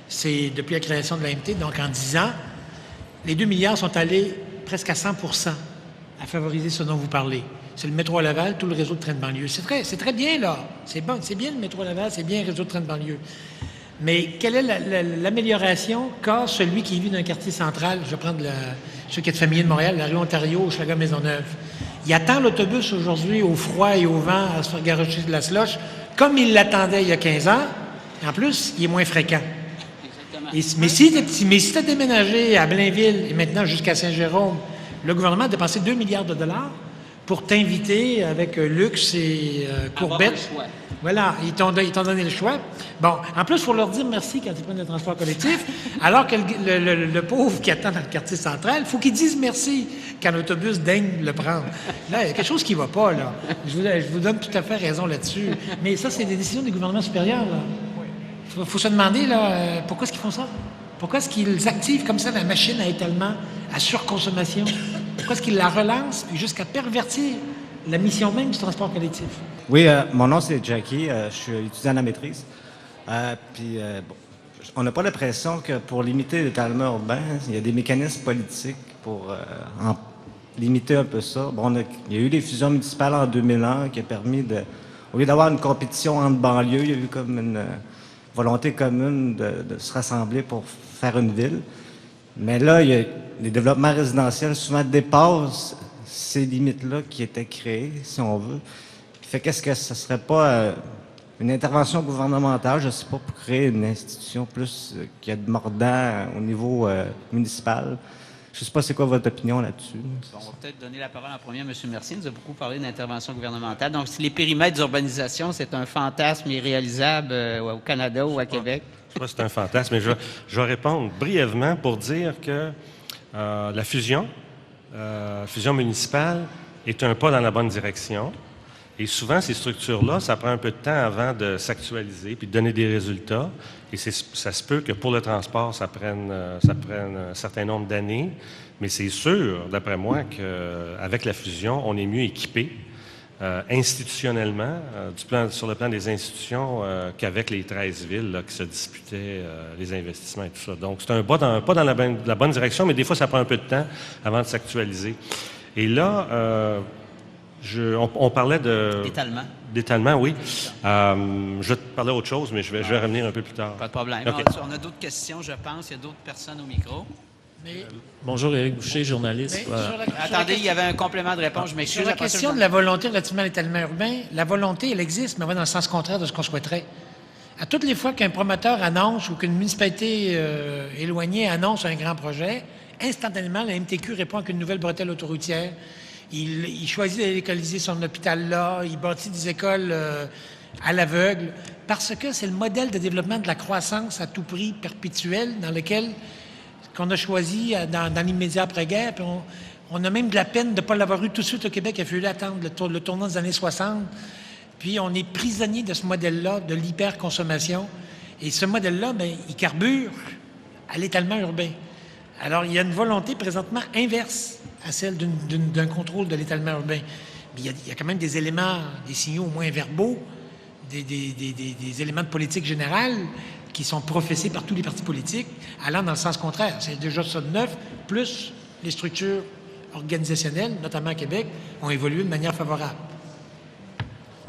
C'est depuis la création de l'AMT, donc en 10 ans, les 2 milliards sont allés presque à 100 % à favoriser ce dont vous parlez. C'est le métro à Laval, tout le réseau de train de banlieue. C'est très bien, là. C'est bon, c'est bien le métro à Laval, c'est bien le réseau de train de banlieue. Mais quelle est l'amélioration qu'a celui qui vit dans un quartier central? Je vais prendre ceux qui sont familiers de Montréal, la rue Ontario, Hochelaga-Maisonneuve. Il attend l'autobus aujourd'hui au froid et au vent à se faire garocher de la slush, comme il l'attendait il y a 15 ans. En plus, il est moins fréquent. Mais si tu as déménagé à Blainville et maintenant jusqu'à Saint-Jérôme, le gouvernement a dépensé 2 milliards de dollars pour t'inviter avec luxe et courbette Voilà, ils t'ont donné le choix. Bon, en plus, il faut leur dire merci quand ils prennent le transport collectif, alors que le pauvre qui attend dans le quartier central, il faut qu'il dise merci quand l'autobus daigne le prendre. Là, il y a quelque chose qui ne va pas, là. Je vous donne tout à fait raison là-dessus. Mais ça, c'est des décisions des gouvernements supérieurs, là. Il faut se demander, là, pourquoi est-ce qu'ils font ça? Pourquoi est-ce qu'ils activent comme ça la machine à étalement, à surconsommation? Pourquoi est-ce qu'ils la relancent jusqu'à pervertir la mission même du transport collectif? Oui, mon nom c'est Jackie, je suis étudiant en maîtrise. Bon, on n'a pas l'impression que pour limiter l'étalement urbain, il y a des mécanismes politiques pour limiter un peu ça. Bon, il y a eu les fusions municipales en 2001 qui a permis au lieu d'avoir une compétition entre banlieues, il y a eu comme une volonté commune de se rassembler pour faire une ville. Mais là, les développements résidentiels souvent dépassent ces limites-là qui étaient créées, si on veut. Fait qu'est-ce que ce serait pas une intervention gouvernementale, je ne sais pas, pour créer une institution plus qui a de mordant au niveau municipal? Je ne sais pas c'est quoi votre opinion là-dessus. Bon, on va peut-être donner la parole en premier à M. Mercier. Il nous a beaucoup parlé d'intervention gouvernementale. Donc, si les périmètres d'urbanisation, c'est un fantasme irréalisable au Canada ou à Québec? Je sais pas si c'est un fantasme, mais je vais répondre brièvement pour dire que la fusion municipale est un pas dans la bonne direction. Et souvent, ces structures-là, ça prend un peu de temps avant de s'actualiser puis de donner des résultats. Et ça se peut que pour le transport, ça prenne un certain nombre d'années. Mais c'est sûr, d'après moi, qu'avec la fusion, on est mieux équipé institutionnellement, sur le plan des institutions, qu'avec les 13 villes là, qui se disputaient les investissements et tout ça. Donc, c'est un pas dans la bonne direction, mais des fois, ça prend un peu de temps avant de s'actualiser. Et là, on parlait D'étalement. d'étalement, oui. Je vais te parler autre chose, mais je vais revenir un peu plus tard. Pas de problème. Okay. On a d'autres questions, je pense. Il y a d'autres personnes au micro. Bonjour, Éric Boucher, journaliste. Attendez, il y avait un complément de réponse. Je m'excuse. Sur la question de la volonté relativement à l'étalement urbain, la volonté, elle existe, mais elle va dans le sens contraire de ce qu'on souhaiterait. À toutes les fois qu'un promoteur annonce ou qu'une municipalité éloignée annonce un grand projet, instantanément, la MTQ répond avec une nouvelle bretelle autoroutière. Il choisit de localiser son hôpital là, il bâtit des écoles à l'aveugle, parce que c'est le modèle de développement de la croissance à tout prix perpétuel dans lequel qu'on a choisi dans l'immédiat après-guerre. Puis on a même de la peine de ne pas l'avoir eu tout de suite au Québec. Il a fallu attendre le tournant des années 60. Puis on est prisonnier de ce modèle-là, de l'hyperconsommation. Et ce modèle-là, bien, il carbure à l'étalement urbain. Alors, il y a une volonté présentement inverse à celle d'un contrôle de l'étalement urbain. Mais il y a quand même des éléments, des signaux au moins verbaux, des éléments de politique générale qui sont professés par tous les partis politiques, allant dans le sens contraire. C'est déjà ça de neuf, plus les structures organisationnelles, notamment à Québec, ont évolué de manière favorable.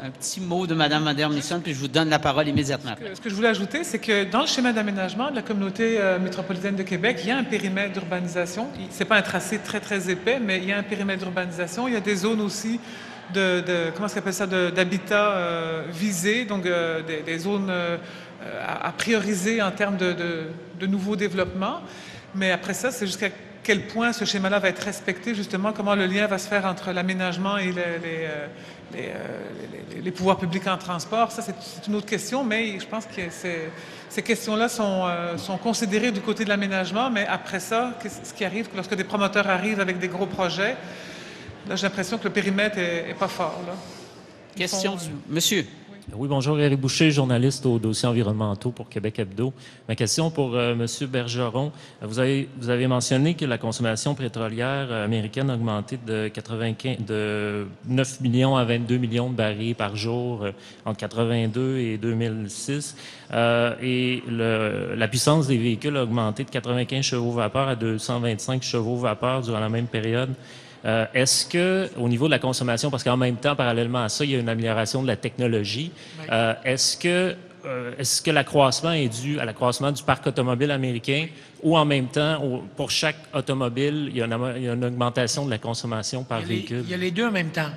Un petit mot de Mme Vandermisson, puis je vous donne la parole immédiatement. Ce que je voulais ajouter, c'est que dans le schéma d'aménagement de la communauté métropolitaine de Québec, il y a un périmètre d'urbanisation. Ce n'est pas un tracé très, très épais, mais il y a un périmètre d'urbanisation. Il y a des zones aussi comment ça s'appelle ça, d'habitat visé, donc des zones à prioriser en termes de nouveaux développements. Mais après ça, c'est jusqu'à quel point ce schéma-là va être respecté, justement, comment le lien va se faire entre l'aménagement et les pouvoirs publics en transport. Ça, c'est une autre question, mais je pense que ces questions-là sont considérées du côté de l'aménagement. Mais après ça, ce qui arrive, lorsque des promoteurs arrivent avec des gros projets, là, j'ai l'impression que le périmètre est pas fort. Là. Question Monsieur. Oui, bonjour, Éric Boucher, journaliste aux dossiers environnementaux pour Québec Hebdo. Ma question pour M. Bergeron. Vous avez mentionné que la consommation pétrolière américaine a augmenté de 9 millions à 22 millions de barils par jour entre 82 et 2006. Et la puissance des véhicules a augmenté de 95 chevaux-vapeur à 225 chevaux-vapeur durant la même période. Est-ce que, au niveau de la consommation, parce qu'en même temps, parallèlement à ça, il y a une amélioration de la technologie, est-ce que l'accroissement est dû à l'accroissement du parc automobile américain ou en même temps, pour chaque automobile, il y a une augmentation de la consommation par véhicule? Il y a les deux en même temps.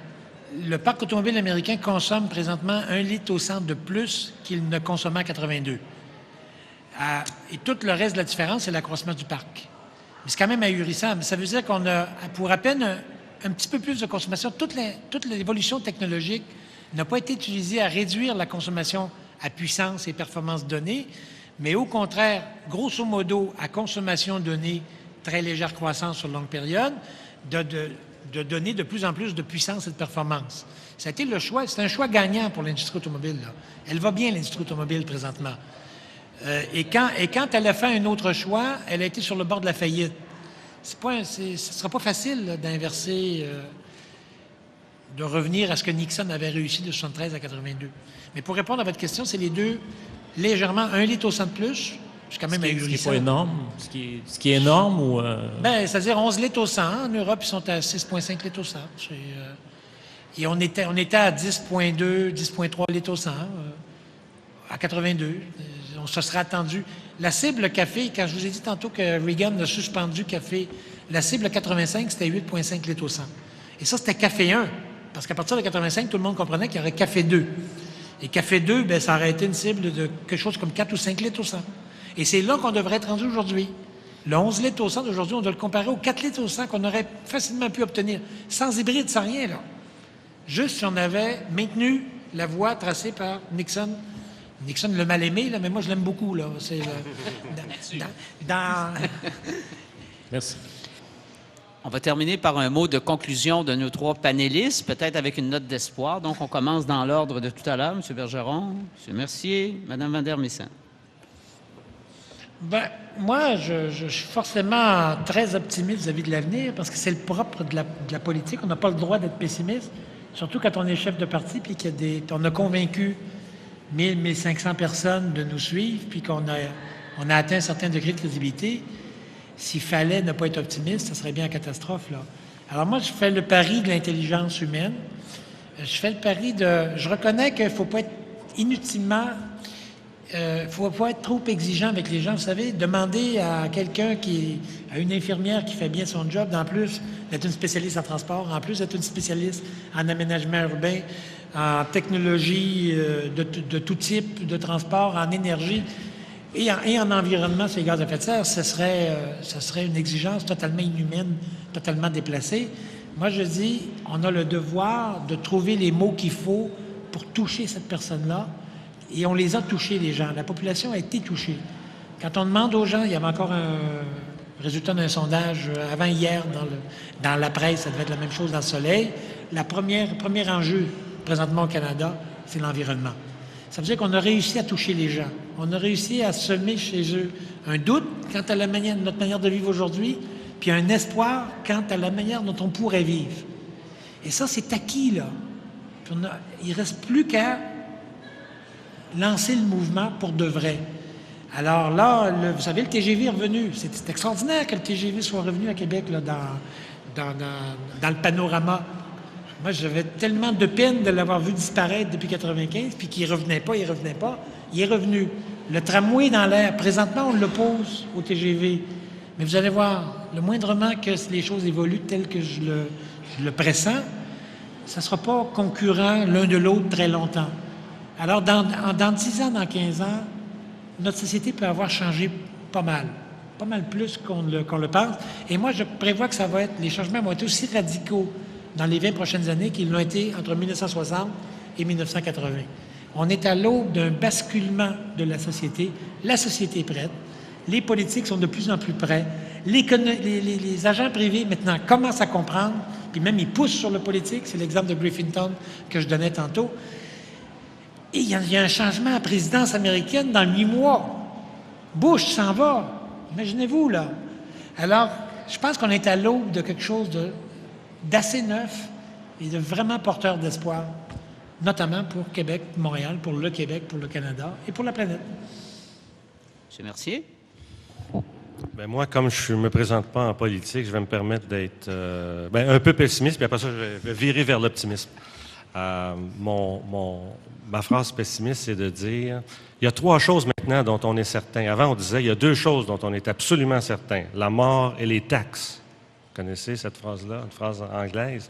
Le parc automobile américain consomme présentement 1 litre au 100 de plus qu'il ne consommait en 82. Et tout le reste de la différence, c'est l'accroissement du parc. C'est quand même ahurissant. Mais ça veut dire qu'on a, pour à peine un petit peu plus de consommation, toute l'évolution technologique n'a pas été utilisé à réduire la consommation à puissance et performance donnée, mais au contraire, grosso modo, à consommation donnée, très légère croissance sur longue période, de donner de plus en plus de puissance et de performance. Ça a été le choix, c'est un choix gagnant pour l'industrie automobile, là. Elle va bien, l'industrie automobile, présentement. Et quand elle a fait un autre choix, elle a été sur le bord de la faillite. Ce ne sera pas facile là, d'inverser, de revenir à ce que Nixon avait réussi de 73 à 82. Mais pour répondre à votre question, c'est les deux légèrement 1 litre au 100 de plus. C'est quand même Ce qui n'est ahurissant. pas énorme. Ce qui est énorme ou... C'est-à-dire 11 litres au 100. En Europe, ils sont à 6,5 litres au 100. Et on était à 10,2, 10,3 litres au 100 à 82. On se serait attendu. La cible café, quand je vous ai dit tantôt que Reagan a suspendu café, la cible 85, c'était 8,5 litres au 100. Et ça, c'était café 1. Parce qu'à partir de 85, tout le monde comprenait qu'il y aurait café 2. Et café 2, bien, ça aurait été une cible de quelque chose comme 4 ou 5 litres au 100. Et c'est là qu'on devrait être rendu aujourd'hui. Le 11 litres au 100 d'aujourd'hui, on doit le comparer aux 4 litres au 100 qu'on aurait facilement pu obtenir, sans hybride, sans rien, là. Juste si on avait maintenu la voie tracée par Nixon. Nixon le mal aimé, là, mais moi, je l'aime beaucoup, là. C'est Merci. On va terminer par un mot de conclusion de nos 3 panélistes, peut-être avec une note d'espoir. Donc, on commence dans l'ordre de tout à l'heure. M. Bergeron, M. Mercier, Mme Van der Missen. Ben, moi, je suis forcément très optimiste vis-à-vis de l'avenir parce que c'est le propre de la politique. On n'a pas le droit d'être pessimiste, surtout quand on est chef de parti puis qu'on a convaincu 1000, 1500 personnes de nous suivre puis qu'on a atteint un certain degré de crédibilité. S'il fallait ne pas être optimiste, ça serait bien une catastrophe, là. Alors moi, je fais le pari de l'intelligence humaine. Je fais le pari je reconnais qu'il ne faut pas être inutilement... faut pas être trop exigeant avec les gens. Vous savez, demander à quelqu'un à une infirmière qui fait bien son job, en plus d'être une spécialiste en transport, en plus d'être une spécialiste en aménagement urbain, en technologie de tout type de transport, en énergie et en environnement sur les gaz à effet de serre, ce serait une exigence totalement inhumaine, totalement déplacée. Moi, je dis, on a le devoir de trouver les mots qu'il faut pour toucher cette personne-là. Et on les a touchés, les gens. La population a été touchée. Quand on demande aux gens, il y avait encore un résultat d'un sondage avant-hier dans la presse, ça devait être la même chose dans le Soleil. Le premier enjeu présentement au Canada, c'est l'environnement. Ça veut dire qu'on a réussi à toucher les gens. On a réussi à semer chez eux un doute quant à notre manière de vivre aujourd'hui, puis un espoir quant à la manière dont on pourrait vivre. Et ça, c'est acquis, là. Il ne reste plus qu'à lancer le mouvement pour de vrai. Alors là, vous savez, le TGV est revenu. C'est extraordinaire que le TGV soit revenu à Québec là, dans le panorama. Moi, j'avais tellement de peine de l'avoir vu disparaître depuis 1995, puis qu'il ne revenait pas. Il est revenu. Le tramway dans l'air, présentement, on l'oppose au TGV. Mais vous allez voir, le moindrement que les choses évoluent telles que je le pressens, ça ne sera pas concurrent l'un de l'autre très longtemps. Alors, dans 10 ans, dans 15 ans, notre société peut avoir changé pas mal plus qu'on le pense. Et moi, je prévois que les changements vont être aussi radicaux dans les 20 prochaines années qu'ils l'ont été entre 1960 et 1980. On est à l'aube d'un basculement de la société. La société est prête. Les politiques sont de plus en plus prêts. Les agents privés, maintenant, commencent à comprendre, puis même ils poussent sur le politique. C'est l'exemple de Griffintown que je donnais tantôt. Et il y a un changement à la présidence américaine dans 8 mois. Bush s'en va. Imaginez-vous, là. Alors, je pense qu'on est à l'aube de quelque chose d'assez neuf et de vraiment porteur d'espoir, notamment pour Québec, Montréal, pour le Québec, pour le Canada et pour la planète. M. Mercier? Bien, moi, comme je ne me présente pas en politique, je vais me permettre d'être un peu pessimiste, puis après ça, je vais virer vers l'optimisme. Ma phrase pessimiste, c'est de dire il y a 3 choses maintenant dont on est certain. Avant, on disait il y a 2 choses dont on est absolument certain, la mort et les taxes. Vous connaissez cette phrase-là, une phrase anglaise.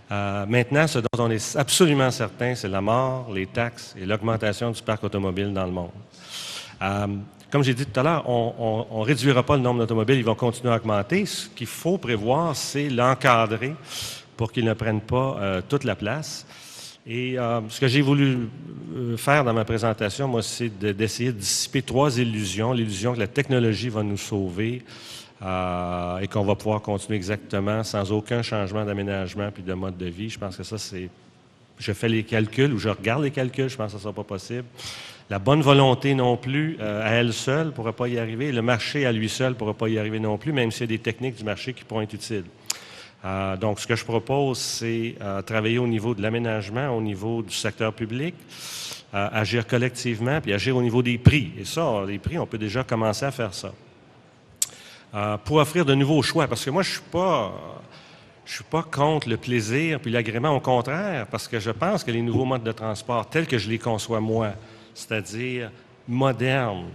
Maintenant, ce dont on est absolument certain, c'est la mort, les taxes et l'augmentation du parc automobile dans le monde. Comme j'ai dit tout à l'heure, on ne réduira pas le nombre d'automobiles, ils vont continuer à augmenter. Ce qu'il faut prévoir, c'est l'encadrer pour qu'ils ne prennent pas toute la place. Et ce que j'ai voulu faire dans ma présentation, moi, c'est d'essayer de dissiper 3 illusions. L'illusion que la technologie va nous sauver et qu'on va pouvoir continuer exactement sans aucun changement d'aménagement puis de mode de vie. Je pense que ça, c'est... Je fais les calculs ou je regarde les calculs, je pense que ça ne sera pas possible. La bonne volonté non plus, à elle seule, ne pourra pas y arriver. Le marché à lui seul ne pourra pas y arriver non plus, même s'il y a des techniques du marché qui pourront être utiles. Donc, ce que je propose, c'est travailler au niveau de l'aménagement, au niveau du secteur public, agir collectivement, puis agir au niveau des prix. Et ça, les prix, on peut déjà commencer à faire ça. Pour offrir de nouveaux choix, parce que moi, je suis pas contre le plaisir puis l'agrément, au contraire, parce que je pense que les nouveaux modes de transport, tels que je les conçois moi, c'est-à-dire modernes,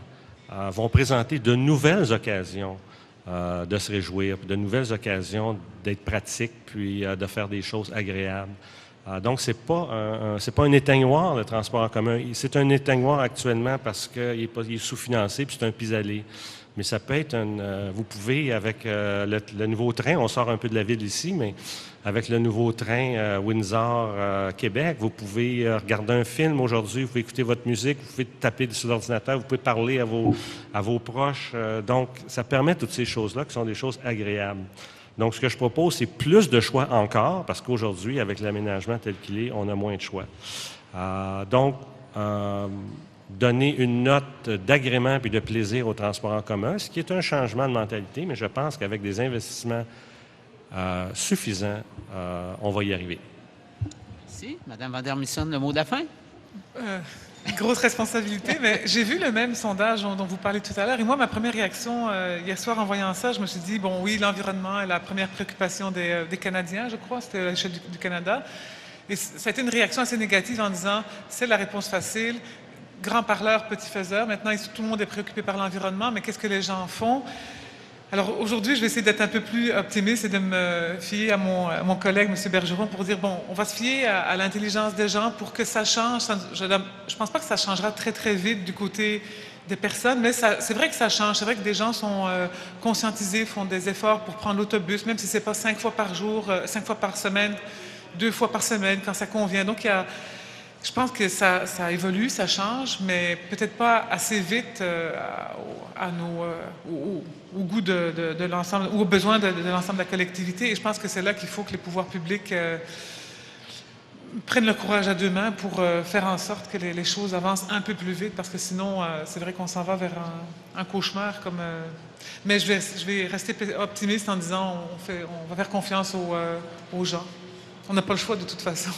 vont présenter de nouvelles occasions de se réjouir, de nouvelles occasions d'être pratiques, puis de faire des choses agréables. Donc, c'est pas un éteignoir, le transport en commun. C'est un éteignoir actuellement parce qu'il est sous-financé, puis c'est un pis-aller. Mais ça peut être vous pouvez, avec le nouveau train, on sort un peu de la ville ici, mais avec le nouveau train Windsor-Québec, vous pouvez regarder un film aujourd'hui, vous pouvez écouter votre musique, vous pouvez taper sur l'ordinateur, vous pouvez parler à vos proches. Donc, ça permet toutes ces choses-là qui sont des choses agréables. Donc, ce que je propose, c'est plus de choix encore, parce qu'aujourd'hui, avec l'aménagement tel qu'il est, on a moins de choix. Donner une note d'agrément puis de plaisir au transport en commun, ce qui est un changement de mentalité, mais je pense qu'avec des investissements suffisants, on va y arriver. Merci. Madame Van der Missen, le mot de la fin? Grosse responsabilité, mais j'ai vu le même sondage dont vous parlez tout à l'heure. Et moi, ma première réaction, hier soir, en voyant ça, je me suis dit, bon, oui, l'environnement est la première préoccupation des Canadiens, je crois, c'était à l'échelle du Canada. Et ça a été une réaction assez négative en disant, c'est la réponse facile, grand parleur, petit faiseur. Maintenant, tout le monde est préoccupé par l'environnement, mais qu'est-ce que les gens font? Alors aujourd'hui, je vais essayer d'être un peu plus optimiste et de me fier à mon collègue, M. Bergeron, pour dire, bon, on va se fier à l'intelligence des gens pour que ça change. Je ne pense pas que ça changera très, très vite du côté des personnes, mais c'est vrai que ça change. C'est vrai que des gens sont conscientisés, font des efforts pour prendre l'autobus, même si ce n'est pas 5 fois par jour, 5 fois par semaine, 2 fois par semaine, quand ça convient. Donc, je pense que ça évolue, ça change, mais peut-être pas assez vite au goût de l'ensemble, ou aux besoins de l'ensemble de la collectivité. Et je pense que c'est là qu'il faut que les pouvoirs publics prennent le courage à 2 mains pour faire en sorte que les choses avancent un peu plus vite, parce que sinon, c'est vrai qu'on s'en va vers un cauchemar. Mais je vais rester optimiste en disant on va faire confiance aux gens. On n'a pas le choix de toute façon.